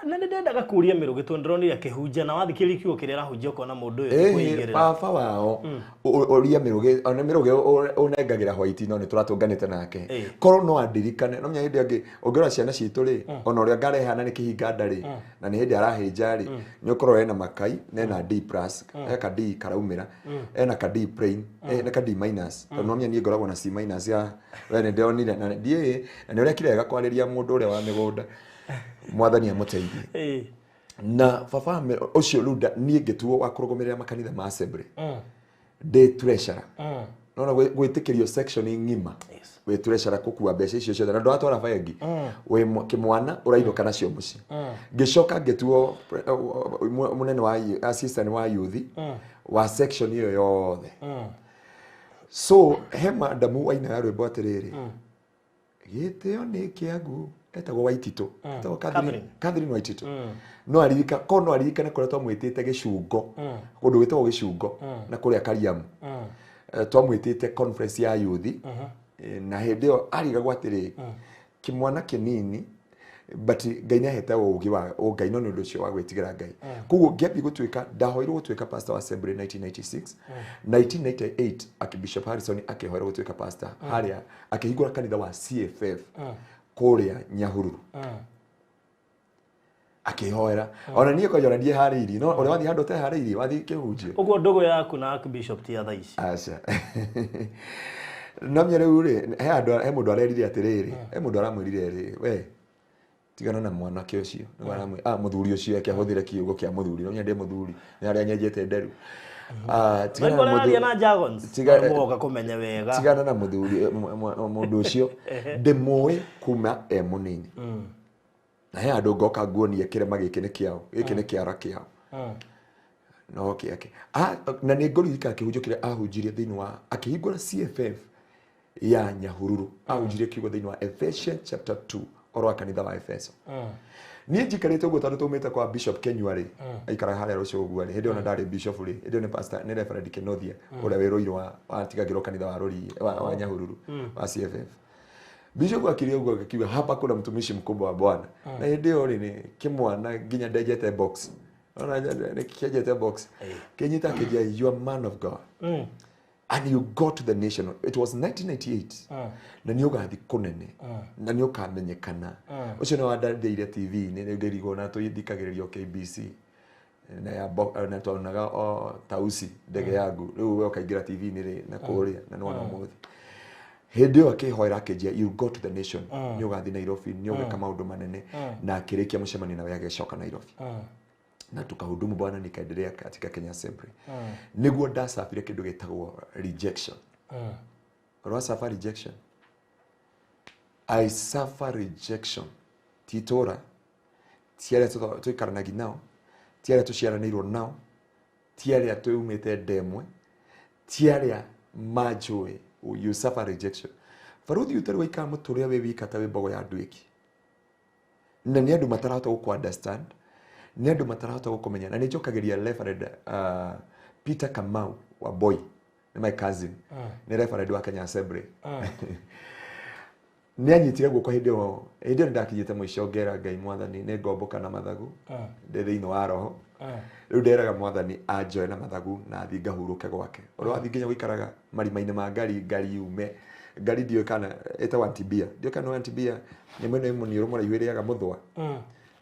na ndendaga kuria Mirugi tondronire akihunja na wathikiri kiugo kiria rahunjia kona mundu uyu kuigirira baba wao uria Mirugi ona Mirugi unengagira white no ni turatunganite nake koro no andirikane no myahindi angi ongera ciana citu ri ona uria ngarehana ni kihinga ndari na ni hindi arahinja ri ni ukoro ena makai na ena D+ eka D karaumira ena ka D plain ena ka D minus no myani ni ngoragwo na C minus ya wene ndionire na ndie na ni uria kirega kwariria mundu uria wa migunda mwathani amuteithie na baba ucio ruda nie ngituo wa kurugomerera makanitha ma Assembly de treasurer no gwitikirio section ngima we treasurer kukua mbeca icio ciothe na ndo atwara bengi we kimwana urainoka nacio muci ngicoka ngituo munene wa assistant wa youth wa section iyo yothe so hema damu waina rwimbo atiriri giteo ni kiagu etagwo Waititu etagwo Catherine Waititu no aririka kono aririka na kore twamwitite gicungo kundu gwitagwo gicungo na kuria Kariamu twamwitite conference ya youth na hindi yo ariga gwatiri kimwana kinini but Ngai ni aheta ugi wa Ngai no nundu cio wa gwitigira Ngai kuguo ngiambi gutwika ndahoirwo gutwika pastor wa Assembly 1996 1998 akibishop Harrison akihoirwo gutwika pastor haria akihingura kanitha wa CFF kuria Nyahururu akihoera ona nie ko yora die hariri no ore wathi handu te hariri wathi kihunjio uguo ndogo yaku na archbishop ti athaici aca no myere uri he mundu arerire atiriri he mundu aramwirire ri we tigana na mwana ke ucio ni waramwe muthuri ucio akiahuthire kiugo kia muthuri no nyende muthuri ni aria nyenjete nderu tigana na Jagons tigana kumenya wega tigana na muthuri mundu ucio ndimui kuma munini na he andu ngoka nguonie kirema giki ni kiao giki ni kiara kiao no kiake na ni ngorika akihunjio kiria ahunjirie thiini wa akihingura CFF ya Nyahururu ahunjirie kiugo thiini wa Ephesians chapter 2 oro kanitha wa Efeso ni njikarite uguo tondu tumite kwa Bishop Kenyuari aikara haria rucio uguo ri hindi ona ndari bishop ri hindi ni pastor ni Reverend Kenothia uria wiruirwo wa tigagiro kanitha wa Ruri wa Nyahururu wa CFF Bishop akiria uguo akiuga hapa kuna mtumishi mkubwa wa Bwana na hindi yo ri ni kimwana nginya ndejete box ona ni kijete box kenyita kijia you are man of God and you go to the nation. It was 1998 na ni ugathi kunene na ni ukamenyekana ucio ni wandathire TV ni ngirigo na tuyithikagiririo KBC na ya na tuonaga o tausi ndege yangu riu we ukaingira TV ni ri na kuria na nona muthi hindi yo akihoera akijia you go to the nation ni ugathi Nairobi ni ugeka maundu manene na akirikia mucemani nawe agecoka Nairobi na tukahudumu Bwana nikaendelea katika Kenya Assembly niguo ndasafire kindu gitagwo rejection ro suffer rejection I suffer rejection titora tiare tu ikaranagia nao tiare tu ciaranirwo nao tiare tu umite ndemwe tiare majwe you suffer rejection faruthi utarwa ikamuturia we wika ta we bogo ya ndwiki na ni andu matarahota ku understand ni andu matarahota gukumenya na ni njokagiria Reverend Peter Kamau wa Boy ni my cousin ni Reverend wa Kenya Assembly ni anyitire guko hindi ndakinyite mwisho ngera Ngai mwathani ni ngomboka na mathagu ndi thiini wa roho riu nderaga mwathani anjoe na mathagu na thi ngahuruke gwake oro athi nginya guikaraga marima-ini ma ngari ume ngari dio kana eta wantibia dio kana wantibia ni mwene muni rumora yuiriaga muthwa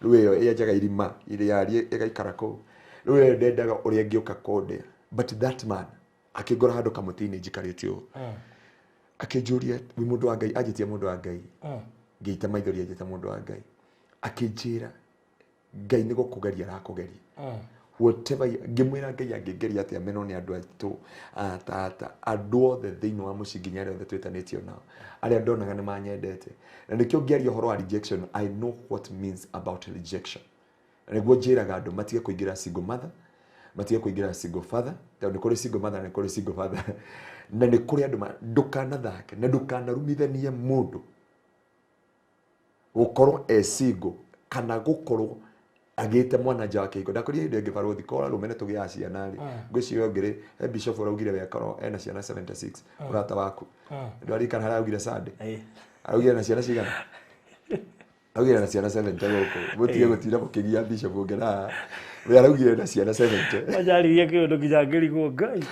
ruyo yajaga irima iri yari igaikara ko ruyo ndendaga uria ngioka kode but that man akigora handu kamutini njikaritio akijuria wi mundu wa Ngai ajitie mundu wa Ngai ngeita maithori ajita mundu wa Ngai akijira Ngai ni gukugeria arakugeria whatever ngimwira Ngai angegeria atia meno ni andu aitu tata andu othe thiini wa mucinginya ria othe twetanitio nao aria ndonaga ni manyendete na nikio ngiaria horo wa rejection I know what means about rejection niguo njiraga andu matige kuingira single mother matige kuingira single father ni kuri single mother na kuri single father na ni kuri andu ndukana thake na ndukana rumithanie mundu gukorwo single kana gukorwo agite mwana nja wake ndakuria inde ngibaruthi kora rumene tugia ciana ri ngwicio ngiri bishop uraugire wekoro ena ciana 76 urata waku ndwari kana araugire Sunday araugire na ciana cigana araugire na ciana 70 goko mutige gutira mukigia bishop ngera we araugire na ciana 70 majaririe kiundu kijangiri go Ngai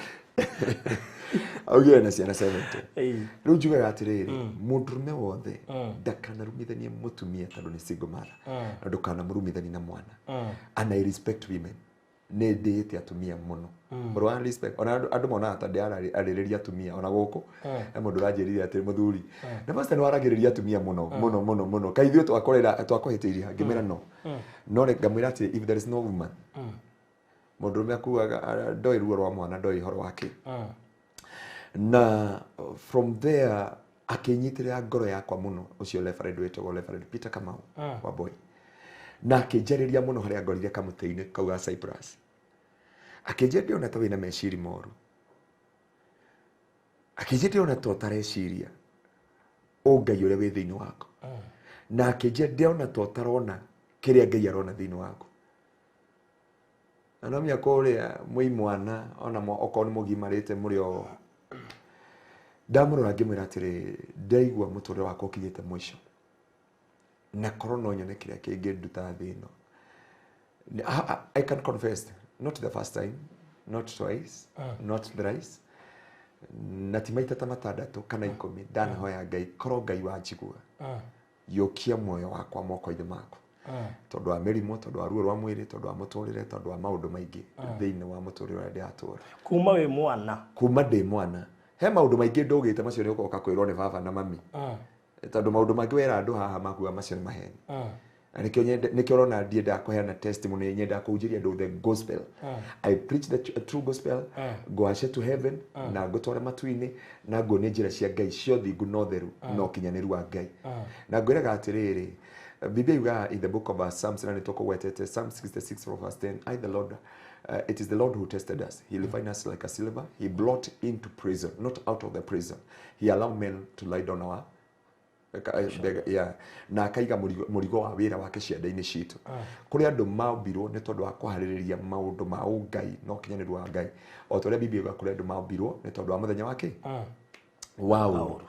augire na ciana 70 riu njugaga atiriri mundurume wothe ndakana rumithanie mutumia tondu ni single mother na ndukana murumithanie na mwana and I respect women ne ndete atumia muno bro I respect ona andu mona ata ndiarariria atumia ona guku na mundu ranjirire atiri muthuri na basta ni waragiriria atumia muno kaithio twakohitiria ngimera no le ngamwira ati if there is no woman mundurume akuaga ndoi ruo rwa mwana ndoi horo wake na from there akinyitira ngoro yakwa muno ucio referee wetwo referee Peter Kamau wa boy na akijariria muno haria ngorire kamuteini kauga Cyprus akijendia ona tawe na meciri moru akijendia ona to tareciria Ngai ure wi thiini wako na akijendia ona to tarona kiria Ngai arona thiini wako anamya korea mwi mwana ona okoni mugimarite murio ndamurora ngimwira atiri ndaigua muturire wako kinyite mwisho na korona onyone kiria kingi nduta thino I can confess not the first time not twice not thrice na timaita ta matandatu kana 10 ndanahoya Ngai koro Ngai wanjigua yokia moyo wakwa moko-ini maku tondu wa mirimo tondu wa ruo rwa mwiri tondu wa muturire tondu wa maundu maingi thiini wa muturire wa ndiatura kuma we mwana kuma ndi mwana he maundu maingi ndugite macio ni ukoka kwirwo ni baba na mami tondu maundu mangi wera andu haha makua macio ni maheni nikio rona ndienda kuheana testimony nyenda kujiria andu the gospel I preach the true gospel go ashe to heaven na ngotwara matuini na ngone njira cia Ngai cio thingu no theru no kinyaniru wa Ngai na ngwiraga atiriri Biblia yuga in the book of Psalms na nitoko wetete Psalm 66 from verse 10 I the Lord it is the Lord who tested us. He refined us like a silver. He brought into prison, not out of the prison. He allowed men to lie down our na akaiga murigo wa wira wake cianda-ini citu kuri andu maumbirwo ni tondu wa kuhaririria maundu ma Ngai no kinyaniru wa Ngai o toria Biblia yuga kuri andu maumbirwo ni tondu wa muthenya wake wow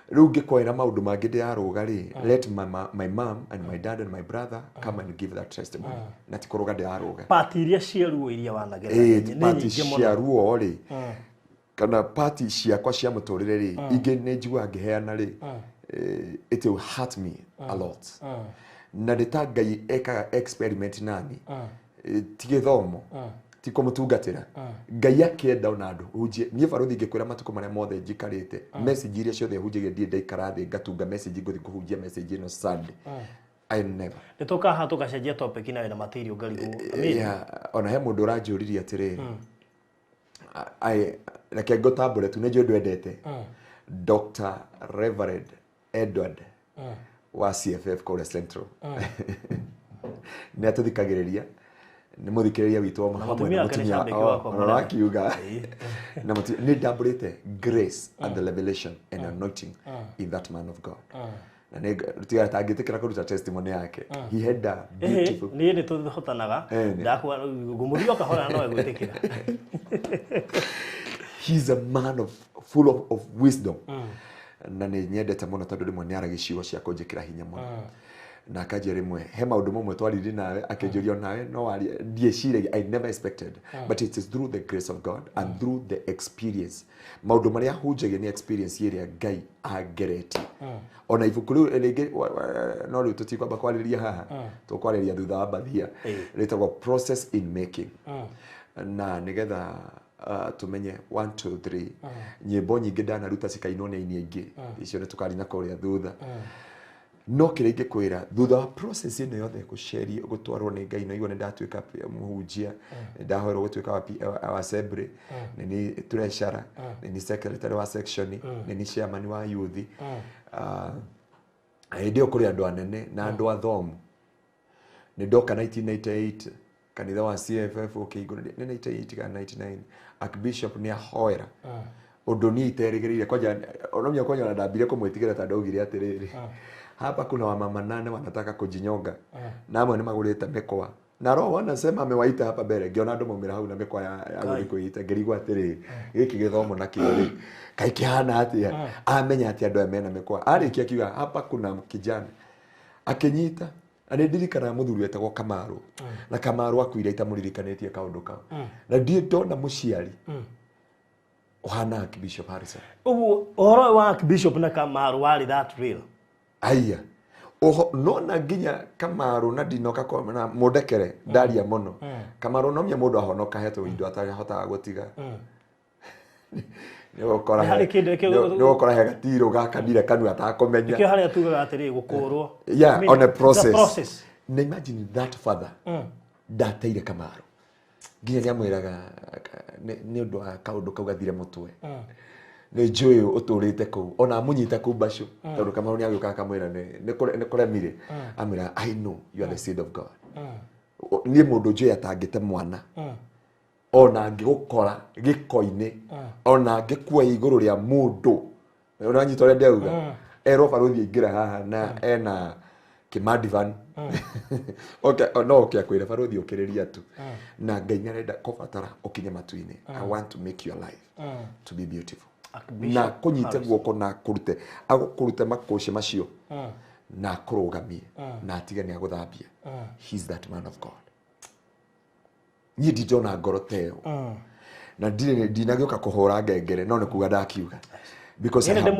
riu ngikoera maundu mangi ndiaruga ri let my mom and my dad and my brother come and give that testimony na tikuruga ndiaruga party iria ciaruo iria wanagerera party ciaruo ri kana party ciakwa cia muturire ri ingi ni njigua ngiheana ri it will hurt me a lot na ndita Ngai eka experiment nani tigithomo tiko mutungatira Ngai akienda ona andu hujie nie baruthi ngikwira matuko maria mothe njikarite message iria ciothe hujie ndie ndaikara thi ngatunga message nguthi kuhujia message ino Sunday I never nitoka hatu gacenjia topic na material ngarigu ona he mundu uranjuriria atiriri reke ngotambure tu nejo ndwendete Dr. Reverend Edward wa CFF Kore Central ni atuthikagiriria ni muthikiriria witu wa mutumia ona akiuga na ni doublete grace and the revelation and anointing in that man of God na ne tiga tagitikira kuruta testimony yake he had a beautiful ni tuhotanaga ndakwa gumurio kahora no egwitikira he's a man of full of wisdom na ni nyendete muno tondu rimwe ni aragicigo cia kunjikira hinya muno na akaje rimwe he maundu mamwe twariri nawe akenjuria nawe no wari ndieciragia I never expected but it is through the grace of God and through the experience maundu maria hunjagia ni experience iria Ngai angereti ona ibuku riu ringi no riu tutikwamba kwariria haha tukwariria thutha wa bathia ritagwo process in making na nigetha tumenye 1 2 3 nyimbo nyingi ndanaruta cikainwo ni aini aingi icio ni tukarina kuria thutha no kirenge kwira thutha wa process ino yothe gusheria gutwarwo ni Ngai no igone ndatuika muhunjia ndahoro gutuika wa assembly ni treasurer ni secretary wa section ni chairman wa youth ndio kuri andu anene na andu athomu ni ndoka 1998 kanitha wa CFF ukigona ni 98 kana 99 archbishop ni ahoera undu ni iterigirire kwaja onomya kwanya ndambire kumwitigira ta ndogire atiriri hapa kuna wamama 8 wanataka kujinyonga na amwe ni magurite mekwa na roho wanasema amewaita hapa mbere ngiona andu maumira hau na mekwa ya gurikuita ngirigwa atiriri giki githomo na kiori kai kihana atia amenya atia andu amena mekwa arikia kiuga hapa kuna kijana akinyita anendirikana muthuri etagwo Kamaru na Kamaru akuira itamuririkanĩtie kaundu kau na ndie ndona muciari ohana Archbishop Harrison uhoro wa Archbishop na Kamaru wari that real aya oho nona nginya Kamaru na ndinoka kwa na mudekere ndaria muno Kamaru no mya mundu ahonoka hetwo indo atahota gutiga Nyo kora he gatiro gakanire kanu atakomenya ikyo haria tugaga atiri gukurwo on a process na imagine that father ndateire Kamaru nginya nyamwiraga ni undu wa kaundu kau gathire mutwe ni njui uturite ku ona munyita ku basho tondu Kamaru ni agioka kamwira ni kuremire amira I know you are the seed of God ni mundu njui atangite mwana ona ngigukora gikoine ona ngikua iguru ria mundu ona nyitore ndauga ero baruthi ingira haha na ena kimadivan okay no okay akwira baruthi ukiriria tu na Ngai nyarenda kubatara ukinye matuine I want to make your life to be beautiful na kunyite guoko na kurute agukurute makoshi macio na kurugamie na atigane aguthambia he's that man of God ni ndijona ngoroteo na ndinagioka kuhora ngengere no nikuga ndakiuga because I have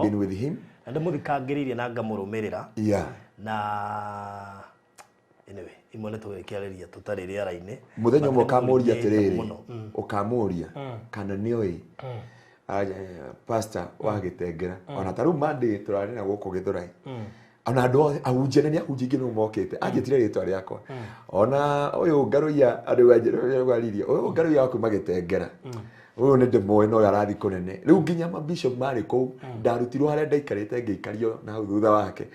been with him and muthikangiririe na ngamurumirira na anyway imone tugekiariria tutari riara-ini muthenya mo kamuria atiriri ukamuria kana nioi pastor wa Gitengera ona taru mande turari na guko Githurai ona ndo ahunjene ni ahunjingi no mokete anjitire ritwa riakwa ona uyu Ngaruiya andu ajiriria uyu Ngaruiya aku Magitengera uyu ni ndimoe no arathi kunene riu nginya mabishop mari ku ndarutirwo haria ndaikarite ngeikario na hau thutha wake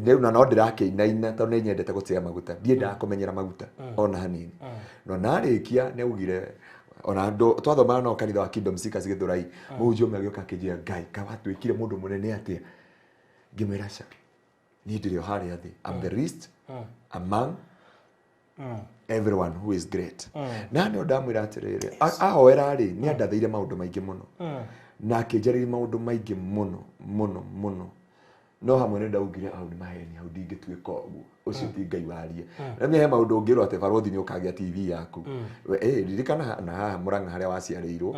riu na no ndirakeinaina tondu nyendete gutia maguta ndiendaga kumenyera maguta ona hanini no narikia ni ugire ona ndo twathoma no kanitha wa Kingdom Seekers Githurai muhunjio magioka kijia Ngai kawatwikire mundu munene atia ngimwiraca ni ndirio haria thi I'm the least among everyone who is great na no ndamwira atiriri ahoera ri ni andathaire maundu maingi muno na akinjariri maundu maingi muno no hamwe ne ndaugire au ni maheni au ndingituika uguo ucio ti Ngai waria na ni he maundu ngirwo ate barothi ni ukagia TV yaku ririkana na haha Murang'a haria waciarirwo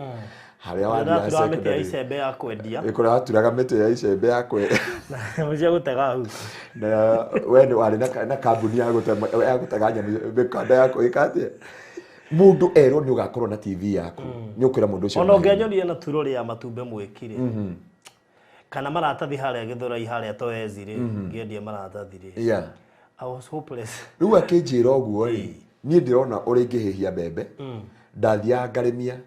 haria wathia secondary icembe ya kwendia ikora aturaga mete ya icembe ya kwendia na mucia gutega hu na we ni wari na kambuni ya gutega nyamũ mikanda yako ikatie mundu ero ni ugakorwo na TV yaku ni ukwira mundu ucio ona ngenyorie na turori ya matumbe mwikire kana maratathi haria Githurai haria toezire ngiendie maratathi ri I was hopeless riu akinjira uguo ri ni ndirona uri ngihihia bembe ndathia ngarimia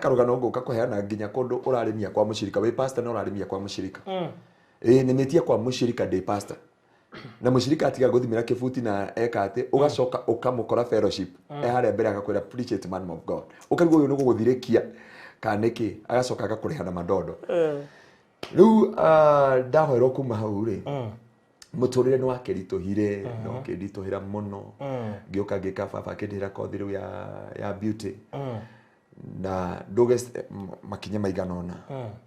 karugano nguka kuheana nginya kundu urarimia kwa mushirika we pastor na urarimia kwa mushirika nimetia kwa mushirika de pastor na mushirika atiga guthimira kibuti na ekate ugacoka ukamukora fellowship haria mbere agakwira preach it man of God ukarigwo uyu ni guthirikia kaniki agacoka agakurehana madodo riu ndahoerwo kuma hau ri muturire ni wakerituhire no kirituhira muno ngioka ngika baba kindira kothi riu ya beauty na nduge makinya maiganona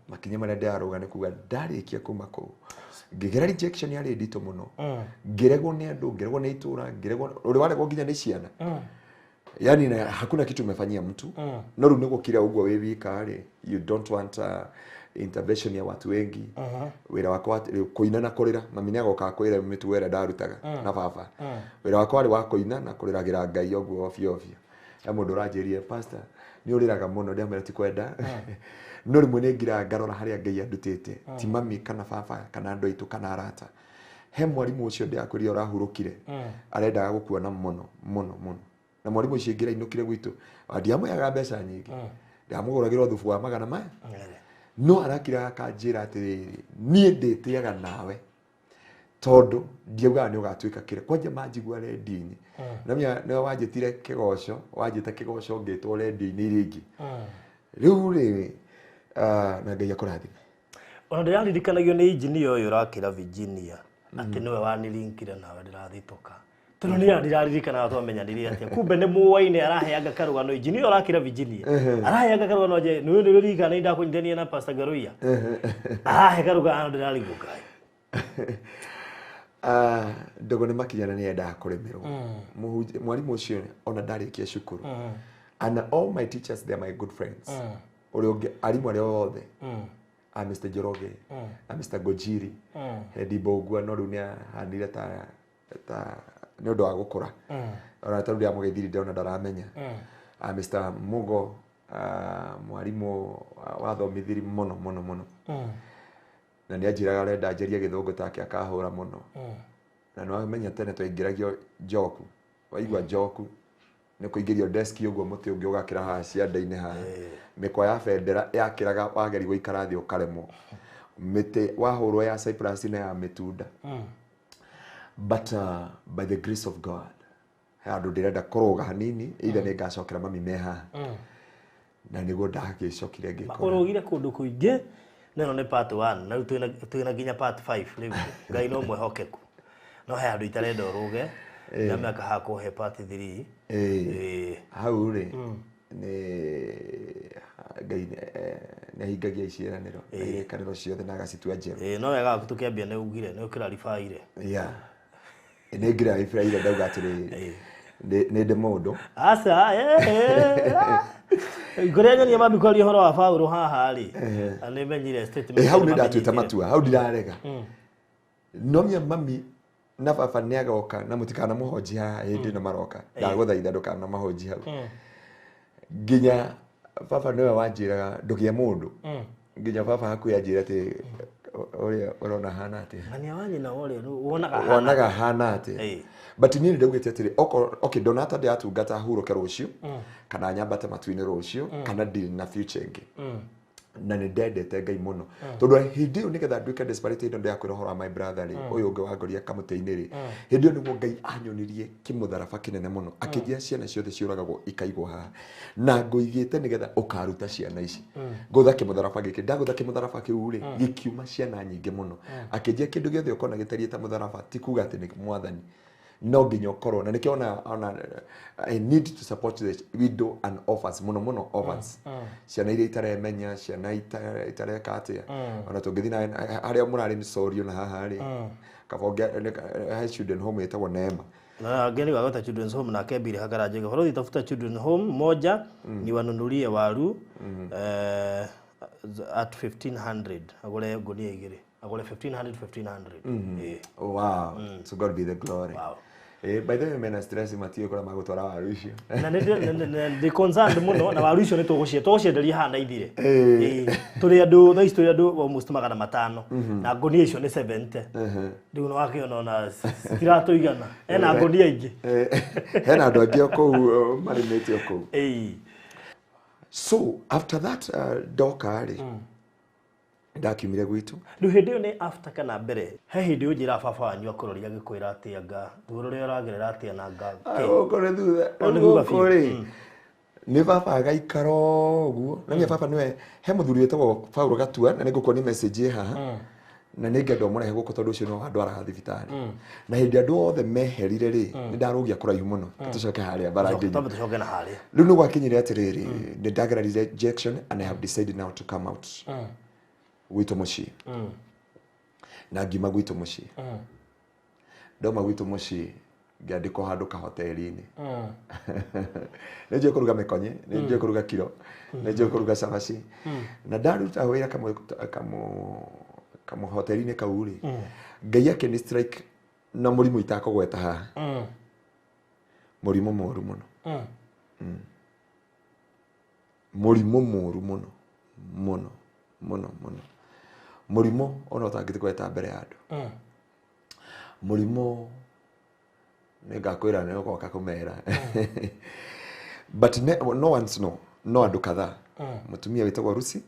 makinya maria ndiaruga ni kuga ndarikia kuma ku ngigera rejection yari ndito muno ngiregwo ni andu ngiregwo ni itura ngiregwo uri wale nginya ni ciana yani na hakuna kitu umefanyia mtu no ru niko kile ugwa we wika ri you don't want intervention ya watu wengi wira wako kuina na kurira mami ni agoka kwira mitu wera ndarutaga na baba wira wako ari wa kuina na kuriragira Ngai ogwo ofio ya mundu ranjirie pastor ni uriraga muno ndamera ti kwenda no rimwe ni ngira ngarora haria Ngai andutite ti mami kana baba kana andu aitu kana arata he mwarimu ucio ndiakuria urahurukire arendaga gukuona muno na mwarimu ucio ngira inukire gwitu ndiamuyaga mbeca nyingi ndiamuguragira thubu wa magana maya no arakira akanjira atiriri nie nditiaga nawe tondu ndiuga ni ugatuika kire kwanje manjigua redini namya no wanjitire kigoco wanjita kigoco ngitwo redini ringi riu ri na Ngai akurathime ona ndirarikanagio ni engineer uyu urakira Virginia ati niwe wanilinkire nawe ndirathitoka tondu ni ndiraririkana twamenyanire atia kumbe ni muwaine araheaga karugano engineer urakira Virginia araheaga karugano je ni ndirikana ndakunyithania na Pastor Ngaruiya arahe karugano ndirariguka ndogo ni makinyana ni enda kuremerwo mwarimu ucio ona ndarikia cukuru and all my teachers they are my good friends uri arimu ari othe Mr. Joroge Mr. Gojiri Hedi Bogua no runia handire ta ni undu wa gukura ona tarudia mugeithiri ndona ndaramenya Mr. Mugo mwarimu wa thomithiri muno na ni ajiraga arenda ajeria githungu take akahura muno na no amenya tene twaingiragio Joku waigwa Joku ni kuingirio desk uguo muti ungi ugakira ha cianda-ini ha mikwa ya bendera yakiraga wageri guikara thi ukaremwo miti wahurwo ya Cyprus na ya mitunda but by the grace of God handu ndirenda kuruga hanini ida ni ngacokera mami meha na niguo ndagicokire ngikora urugire kundu kuingi neno ni part 1 na twina nginya part 5 riu Ngai no mwehokeku no he andu itarenda uruge na miaka hakuhe part 3 hau ri ni Ngai ne higagia iciraniro irekaniro ciothe na gacitua njero no wega tukiambia ne ugire ne ukira rifaire ne ngira rifaire ndauga atiri ne de modo asa Ngoria ni mami kwali horo wa Paulo haha ri ane menyire statement hau ni ndatuita matua hau ndirarega no mia mami na baba ni agoka na mutikana muhoji haha hindi na maroka ndaguthaitha ndukana mahoji hau nginya baba niwe wanjiraga ndugia mundu nginya baba hakuya njira ati oria urona hana ati ani awanyi na oria wonaga hana ati but ni ndagwite ati okay donata de atungata huruke rucio kana nyambate matuini rucio kana deal na future ingi na ni ndendete Ngai muno tondu hindi yo nigetha nduika desperate ndo yakwirohora my brother ri uyu ungi wangoria kamuteini ri hindi yo niguo Ngai anyonirie kimutharaba kinene muno akijia ciana ciothe ciuragagwo ikaigwo ha na nguigite nigetha ukaruta ciana ici ngutha kimutharaba giki ndagutha kimutharaba kiu ri gikiuma ciana nyingi muno akijia kindu giothe ukona gitarie ta mutharaba ti kuga ati ni mwathani no nginya ukorwo na nikiona ona I need to support the widow and orphans muno orphans ciana iria itaremenya ciana itareka atia ona tungithina haria murari ni sorio na haha ri kabonge high children home etagwo Neema na ngeni wagota children's home na kebiri hagaraje horo itafuta children's home moja ni wanunulie waru at 1500 agole gunia igire agole 1500 wow so God be the glory by the way mena stress matio kora magutwara waru icio na ndi concerned muno na waru icio ni tugucienderia hana ithire turi andu na history andu almost 500 na ngonia icio ni 70 ndigo no wakiona na stirato igana ena ngonia ingi hena andu angi okou marimete okou so after that dokari ndakiumire gwitu ndu hindi yo ni after kana mbere he hindi yo njira baba wanyu akuroria gikwira atia nga thurure uragerera atia na nga okore thutha okore ni baba agaikaro guo na ni baba niwe he muthuri wetagwo Paulo Gatua na niguko ni message haha na ningenda mũrehe gũkũ tondũ ũcio no andwaraga thibitarĩ na hĩndĩ andũ othe meherire rĩ nĩ ndarũgia kũraihu mũno tũcoke harĩa barangĩinĩ tucoke na harĩa rĩu nĩ gwakinyire atĩrĩrĩ nĩ ndagera rejection and I have decided now to come out gwitũ mũciĩ na ngiuma gwitũ mũciĩ ndauma gwitũ mũciĩ ngĩandĩkwo handũ kahoteri-inĩ nĩ njũĩ kũruga mĩkonye nĩ njũĩ kũruga kiro nĩ njũĩ kũruga cabaci na ndaruta wĩra kamwe hoteri-inĩ kau rĩ Ngai akĩni strike na mũrimũ itakũgweta haha mũrimũ mũru mũno mũrimũ mũru mũno mũno mũno mũno mũrimũ ona ũtangĩgweta mbere ya andũ mũrimũ nĩ ngakwĩra nĩ ũgoka kũmera but no one's no andũ kadhaa mũtumia wĩtagwo Rusi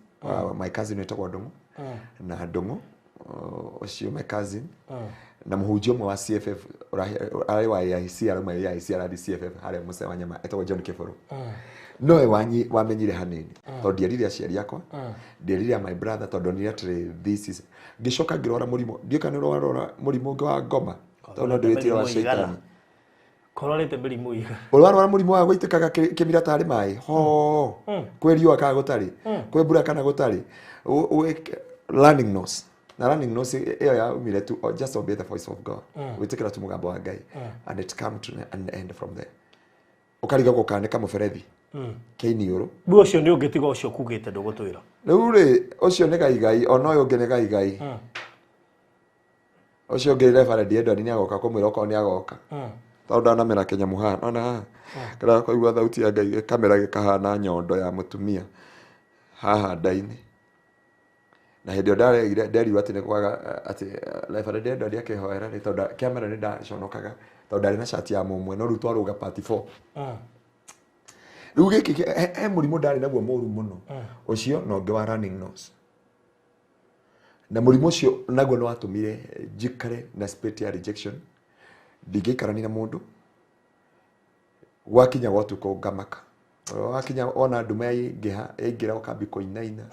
my cousin wĩtagwo Ndung'u na Ndung'u ũcio my cousin na mũhunjia ũmwe wa CFF arĩ wa IC arũma ya IC arathi CFF harĩa mũcema wa nyama etagwo John Kĩbũrũ nowe wamenyire hanini tondũ ndiarire aciari akwa ndiarire my brother tondũ nĩ atĩrĩ this is ngĩcoka ngĩrora mũrimũ ndiũka nĩ rora mũrimũ ũngĩ wa ngoma tondũ no ndĩwĩtire wa shaitani kororete mĩrimũ iga ũrarwara mũrimũ wa gũitĩkaga kĩmira tarĩ maĩ ho kwĩ riũa kana gũtarĩ kwĩ mbura kana gũtarĩ learning nose na learning nose ĩyo yaumire tu just obey the voice of God wĩtĩkĩra tu mũgambo wa Ngai and it come to an end from there ũkariga gũkanĩka mũberethi kĩiniũrũ rĩu ũcio nĩ ũngĩtiga ũcio kugĩte ndũgũtwĩra rĩu rĩ ũcio nĩ gaigai ona ũyũ ũngĩ nĩ gaigai ũcio ũngĩ reverend Edward nĩ agoka kũmwĩra okorwo nĩ agoka tondũ ndanamera kĩnyamũ haha ona haha kĩrĩa kũigua thauti ya Ngai kamera gĩkahana nyondo ya mũtumia haha nda-inĩ na hĩndĩ ĩyo nderirwo atĩ nĩ kwaga atĩ reverend Edward akĩhoera nĩ tondũ kamera nĩ ndaconokaga tondũ ndarĩ na shati ya mũmwe no rĩu twarũga part 4 rĩu gĩkĩ he mũrimũ ndarĩ naguo mũru mũno ũcio na ũngĩ wa running nose na mũrimũ ũcio naguo nĩ watũmire njikare na spirit ya rejection ndingĩikarania na mũndũ gwakinya gwatukũ ngamaka wakinya ona ndume yaingĩra ũkambi kũinaina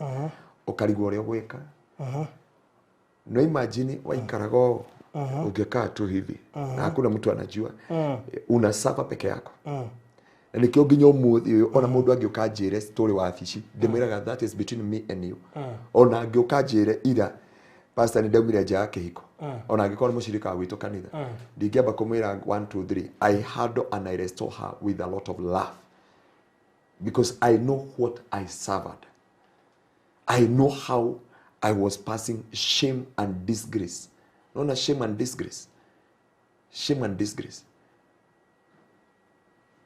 ũkarigwo ũrĩa ũgwĩka no imagine waikaraga ũngĩkaa tu hivi na hakuna mtu anajua unasuffer peke yako na nikio nginya ũmũthĩ ũyũ ona mũndũ angĩũka njĩre story wa afici ndĩmwĩraga that is between me and you ona angĩũka njĩre ira pastor nĩ ndaumire nja ya kĩhiko ona angĩkorwo nĩ mũcirika wa gwitũ kanitha ndingĩamba kũmwĩra 1 2 3 I handle and I restore her with a lot of love because I know what I suffered. I know how I was passing shame and disgrace. No, shame and disgrace. Shame and disgrace.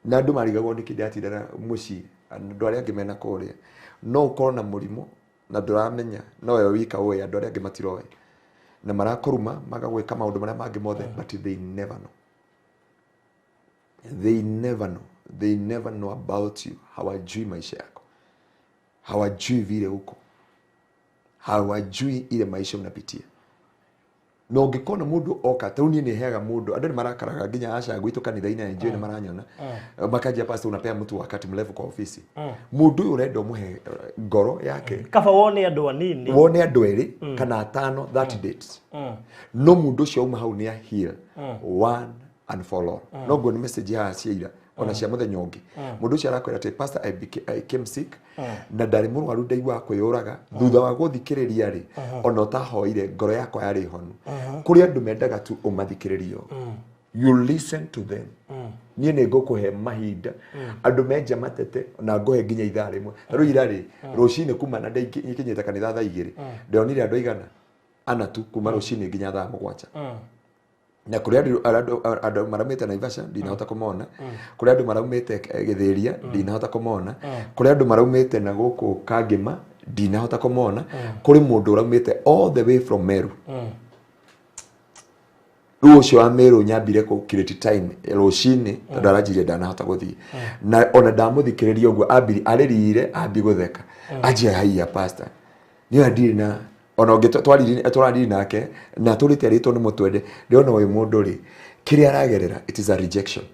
Na andũ marigagwo nĩ kĩndĩ atindana mũciĩ andũ arĩa angĩ mena kũrĩa no ũkorwo na mũrimũ na ndũramenya no we wika ũĩ andũ arĩa angĩ matiroĩ na marakũruma magagwĩka maũndũ marĩa mangĩ mothe but they never know. They never know. They never know about you. Hawajui maisha yako, hawajui vile uko, hawajui ile maisha unapitia. Na ũngĩkona mũndũ oka ta ũnie nĩ heaga mũndũ andũ nĩ marakaraga nginya aca gwitũ kanitha-inĩ na njũĩ nĩ maranyona makajia pastor unapea mtu wakati mrefu kwa ofisi mũndũ ũyũ ũrenda ũmũhe ngoro yake kaba wone andũ anini wone andũ erĩ kana atano that date no mũndũ ũcio auma hau nĩ heal one and for all no go nĩ message ya ciira ona cia muthenya ũngĩ mũndũ ũcio arakwĩra atĩ pastor I came sick na ndarĩ mũrwaru ndaigua kwĩyũraga thutha wa gũthikĩrĩria rĩ ona ũtahoire ngoro yakwa yarĩ honu kũrĩ andũ mendaga tu ũmathikĩrĩrio you listen to them niĩ nĩ ngũkũhe mahinda andũ menja matete na ngũhe nginya ithaa rĩmwe rĩu ira rĩ rũcinĩ kuma na ndaikinyĩte kanitha thaa 2 ndonire andũ aigana ana tu kuma rũcinĩ nginya thaa 7 na kuri andũ maramĩte Naivasha ndinahota kũmona kuri andũ maramĩte Gĩthĩria ndinahota kũmona kuri andũ maramĩte na gũkũ Kangĩma ndinahota kũmona kuri mũndũ ũramĩte all the way from Meru rĩu ũcio wa Meru nyambire ku create time rũcinĩ tondũ aranjire ndanahota gũthiĩ na ona ndamũthikĩrĩria ũguo ambiri arĩrire ambi gũtheka anjia haiya pastor niĩ andire na ona ũngĩ twariri nake na tũrĩte rĩtwo nĩ mũtwende ndĩona ũyũ mũndũ rĩ kĩrĩa aragerera it is a rejection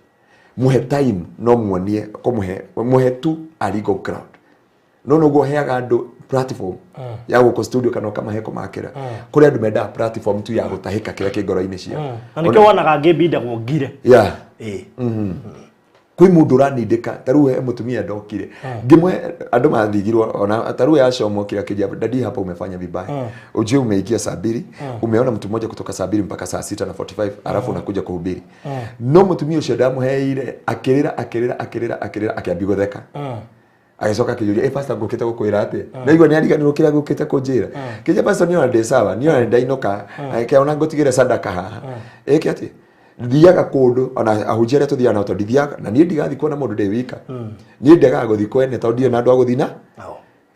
muhe time no muonie kũmuhe muhe tu a legal ground no nĩguo heaga andũ platform ya guko studio kana kama heko makera kuri andu menda platform tu ya gutahika kira kingoro-ini cia na nikio wonaga ngĩbinda gũngire kwi mundu ranindika taru he mutumia ndokire ngimwe andu mathigirwo ona taru yacomo kira kijaba dadi hapa umefanya vibaya uje umeingia saa 2 umeona mtu mmoja kutoka saa 2 mpaka saa 6:45 alafu unakuja kuhubiri no mutumia ucio ndamuheire akirira akiambi gutheka agicoka kijuria pastor ngukite gukwira ati naigwa ni ariganirukira ngukite kunjira kija pastor niona ndi sawa niona ndainoka akiona ngutigire sadaka haha eki ati thiaga kundu ona ahunjire tuthiana na tondithiaga na nie ndigathi kuona mundu ndi wika nie ndegaga guthi kwene tondio na andu aguthina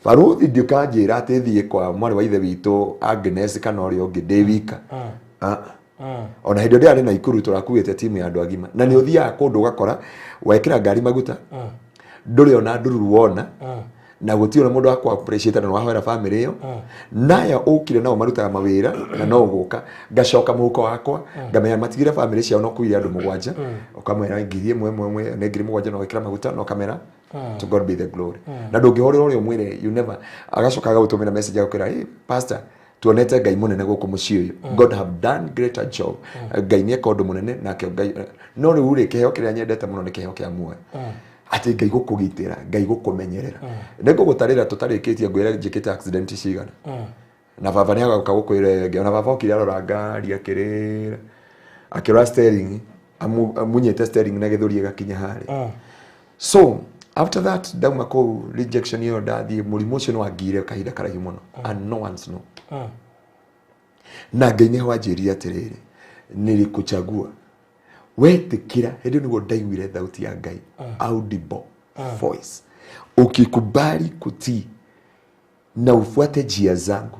baruthi ndikanjira ati thie kwa mwari wa ithe witu Agnes kana uri ungi ndi wika ona hindi ndi ari na ikuru turakuite timu ya andu agima na ni uthiaga kundu ugakora wekira ngari maguta nduri ona ndururu wona na guti ona mundu akwa appreciate na wahera family yo naya ukire nao marutaga mawira na no guka ngacoka muhuko wakwa ngamenya matigire family cia no kuira andu mugwanja ukamwera ngiri mwe ne ngiri mugwanja no wekira maguta no kamera to God be the glory na ndungihorera uri umwire you never agacoka gagutumira message yakira hey pastor tuonete ngai munene guku mucii uyu God have done greater job ngai ni ekondu munene nake ngai no ri uri kiheo kiria nyendete muno ni kiheo kia muoyo ati ngai gukugitira ngai gukumenyerera ndego gutarira tutarikitie ngwira njikite accident cigana na baba ni agaguka gukwira ngai na baba okire arora ngari akirira akira steering amunyete steering na githuri gakinya hari so after that dauma ko rejection yo dathi murimu ucio no agire kahinda karaihu muno and no one's know na ngai ni hwanjiria atiriri nilikuchagua wetikira hindi niguo ndaiguire thauti ya ngai audible voice ukikubali kutii na ufuate njia zangu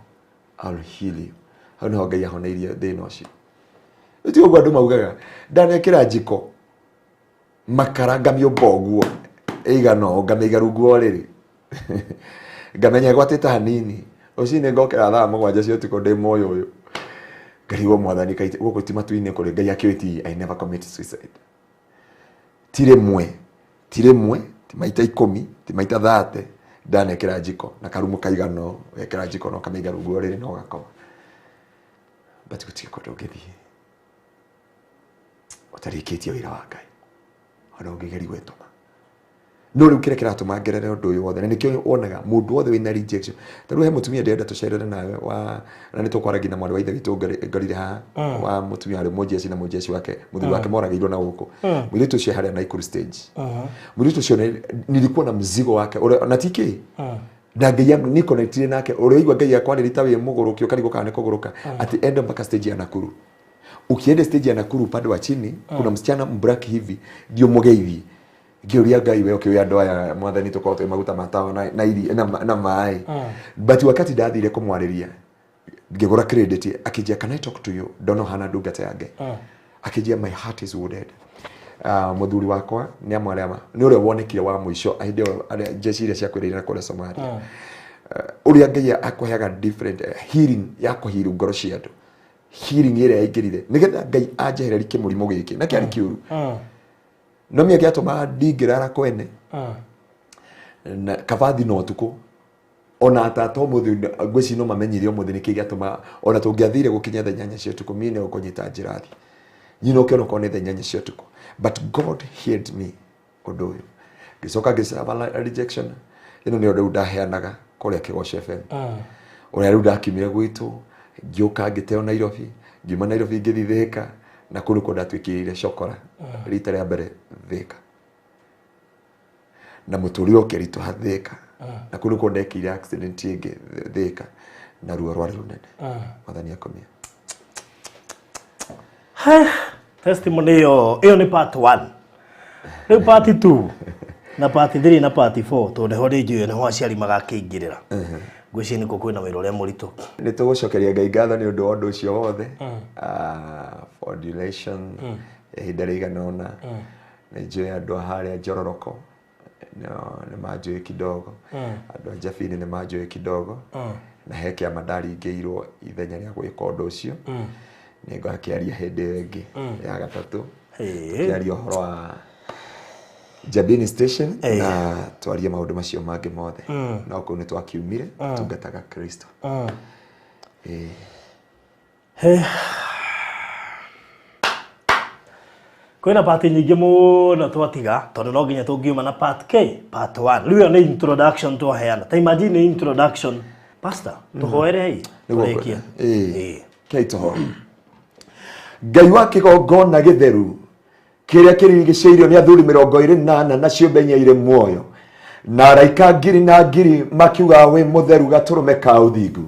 I'll heal you hana ngai ahoneirie thina ucio uti ugo andu maugaga ndanekira njiko makara ngamio boguo eigano ngameiga rungu riri ngamenya gwatita hanini ucine ngokera thaa mugwanja cio tiko ndi moyo uyu ngariwo mwathani kaite guko ti matu-ini kuri ngai akiwiti I never commit suicide tire mwe ti maita 10 ti maita 30 ndanekera njiko na karumu kaigano wekera njiko no kameiga rungu riri no gakoma but gutike ko ndongithie utarikitie wira wa ngai ona ungigeri gwetoma no riu kire kiratuma ngerere undu uyu wothe na nikio wonaga mundu wothe wina rejection taru he mutumia ndenda tucerere nawe wa na ni tukwaragi na mwari wa ithe witu ngarire ha wa mutumia ari mojeci na mojeci wake muthuri wake moragirwo na guku mwiritu ucio haria na ikuru stage mwiritu ucio nilikuwa na mzigo wake na tiki na ngai yangu ni connected nake uri igwa ngai yakwa rita wi muguruki ukarigo kana kuguruka at end mpaka stage ya Nakuru ukienda stage ya Nakuru upande wa chini kuna msichana mbrak hivi ndio mugeithi ngiuria ngai we ukioya ndoa ya mwathani tukote maguta matawa na iri na mai but wakati ndathire kumwariria ngigura credit akijia can I talk to you don't know hana ndungata ya ngai akijia my heart is wounded muthuri wakwa ni amwarema ni uri wonekire wa muico ahinde jeshi ile cia kwirira kule Somalia uria ngai akwahaga different healing ya kuhiru ngoro cia andu healing ile yaingirire nigetha ngai anjehereri kimurimo giki na kiari kiuru no mia kiatuma ndingirara kwene na kavathi no tuko ona atato muthi ngweci no mamenyire umuthi niki giatuma ona tungiathire gukinya thenya cia tuko mine ukunyita njirathi nyino kiono kone thenya cia tuko but God heard me undu uyu gicoka gisaba rejection ino ni undu ndaheanaga kuria Kigoco FM uria riu ndakimire gwitu ngioka ngiteo Nairobi ngiuma Nairobi ngithithika na kunu ko ndatwikirire cokora rita ria mbere Thika na muturiro keritu hathika na kunu ko ndekire accident ingi Thika na ruo rwari runene mwathani akomia testimony yo ni part 1 ni part 2 na part 3 na part 4 tonde hori njuye ni ho aciari magakingirira ngwicieni ko kwina wira uria muritu ni tugucokeria ngai ngatho ni undu wa undu ucio wothe for duration ihinda riganona ni njuye andu haria Njororoko ni manjuye kidogo andu Njabini ni manjuye kidogo na heke ya madari ngeirwo ithenya ria gwika undu ucio ni ngakiaria hindi ingi ya gatatu kiaria uhoro wa Jabini station na twaria maundu macio mangĩ mothe na uko ni twakiumire tungataga Kristo. Kwina part nyingĩ mũno twatiga tondu no nginya tungiuma na part K, part 1. Riu ni introduction twaheana. Ta imagine introduction pastor tuhoere hei turekia. Kei tuhoere. Ngai wa kĩgongona gĩtheru kĩrĩa kĩrigicĩirio nĩ athuri 28 na ciũmbe irĩ muoyo na araika ngiri na ngiri makiuga we mutheru gatũrũme ka ũthingu,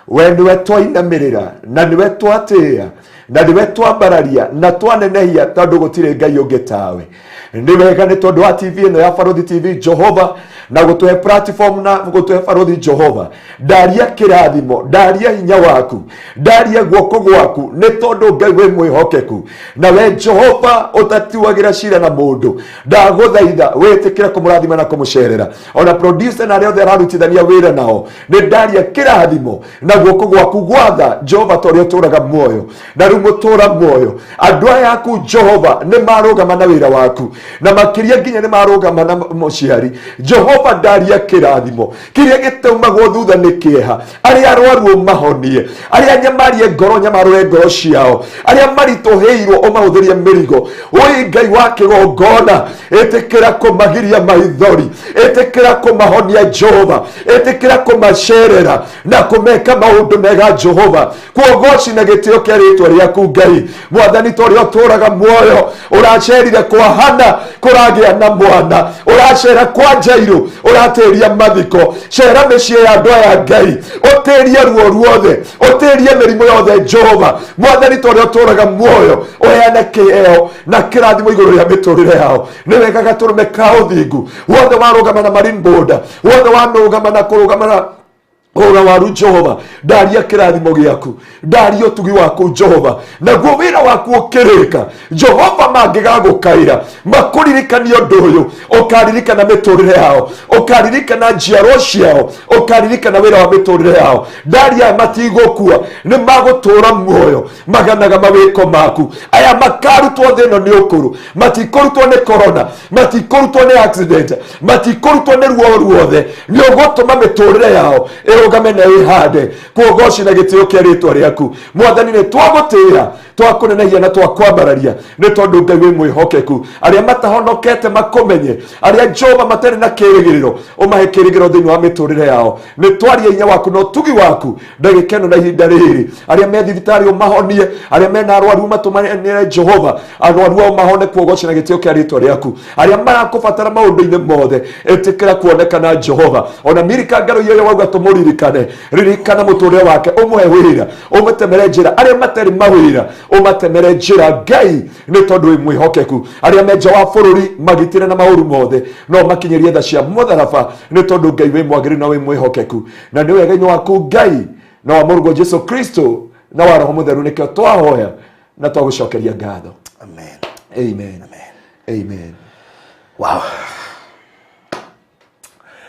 we niwe twainamĩrĩra na niwe twatĩĩa na niwe twambararia na twanenehia tondũ gũtirĩ Ngai ũngĩ tawe. Nĩ wega nĩ tondũ wa TV ĩno ya Barothi TV Jehova na gũtũhe platform na gũtũhe Barothi Jehova, ndaria kĩrathimo, ndaria hinya waku, ndaria guoko gwaku nĩ tondũ Ngai we mwĩhokeku na we Jehova ũtatuagĩra cira na mũndũ. Ndagũthaitha wĩtĩkĩre kũmũrathima na kũmũcerera. Ona producer na arĩa othe ararutithania wĩra nao nĩ ndaria kĩrathimo na guoko gwaku gwatha Jehova tondũ ũtũraga muoyo na rĩu mũtũra muoyo. Andũ aya aku Jehova nĩ marũgama na wĩra waku na makĩria nginya nĩ marũgama na mũciari. Jehova ndaria kĩrathimo kĩrĩa gĩtaumagwo thutha nĩ kĩeha, arĩa arwaru mahonie, arĩa nyamarie ngoro nyamarũre ngoro ciao, arĩa maritũhĩirwo ũmahũthĩrie mĩrigo. Oi Ngai wa kĩgongona ĩtĩkĩra kũmagiria maithori, ĩtĩkĩra kũmahonia Jehova, ĩtĩkĩra kũmacerera na kũmeka maũndũ mega Jehova. Kuogoci na gĩtĩo kĩa rĩtwa rĩaku Ngai Mwathani tondũ ũtũraga muoyo, ũracerire kwa Hana kũragĩa na mwana, ũracera kwa Jairũ ũratĩria mathiko. Cera mĩciĩ ya andũ aya Ngai, ũtĩrie ruo ruothe, ũtĩrie mĩrimũ yothe Jehova Mwathani tondũ ũtũraga muoyo, ũheane kĩheo na kĩrathimo igũrũ rĩa mĩtũrĩre yao. Nĩ wega gatũrũme ka ũthingu wothe warũgama na marine boda, wothe wanũgama na kũrũgama na Ora waru Jehova, ndaria kĩrathimo gĩaku, ndaria ũtugi waku Jehova, naguo wĩra waku ũkĩrĩka Jehova mangĩgagũkaĩra makũririkania ũndũ ũyũ, ũkaririkana mĩtũrĩre yao, ũkaririkana njiarwa ciao, ũkaririkana wĩra wa mĩtũrĩre yao. Ndaria matigũkua, nĩ magũtũra muoyo maganaga mawĩko maku. Aya makarutwo thĩ ĩno nĩ ũkũrũ, matikũrutwo nĩ corona, matikũrutwo nĩ accident, matikũrutwo nĩ ruo ruothe. Nĩ ũgũtũma mĩtũrĩre yao ũgame na ihande. Kuogoci na gĩtĩo kĩa rĩtwa rĩaku Mwathani nĩ twagũtĩĩa, twakũnenehia na twakwambararia nĩ tondũ Ngai wĩ mwĩhokeku. Arĩa matahonokete makũmenye, arĩa Jehova matarĩ na kĩrĩgĩrĩro ũmahe kĩrĩgĩrĩro thĩinĩ wa mĩtũrĩre yao. Nĩ twaria hinya waku na ũtugi waku ndagĩka ĩno na ihinda rĩrĩ. Arĩa me thibitarĩ ũmahonie, arĩa mena arwaru matũmanĩre Jehova arwaru ao mahone. Kuogoci na gĩtĩo kĩa rĩtwa rĩaku. Arĩa marakũbatara maũndũ-inĩ mothe ĩtĩkĩra kuonekana Jehova. Ona Mirika Ngaruiya ũyũ wauga tũmũririkane, ririkana mũtũrĩre wake, ũmũhe wĩra, ũmũtemere njĩra. Arĩa matarĩ mawĩra ũmatemere njĩra Ngai nĩ tondũ wĩ mwĩhokeku. Arĩa me nja wa bũrũri magitĩre na maũru mothe no makinyĩrie tha cia mũtharaba nĩ tondũ Ngai wĩ mwagĩrĩru na wĩ mwĩhokeku. Na nĩ wega-inĩ waku Ngai na wa mũrũgwo Jesu Kristo na wa Roho Mũtheru nĩkĩo twahoya na twagũcokeria ngatho. Amen. Amen. Amen. Wow.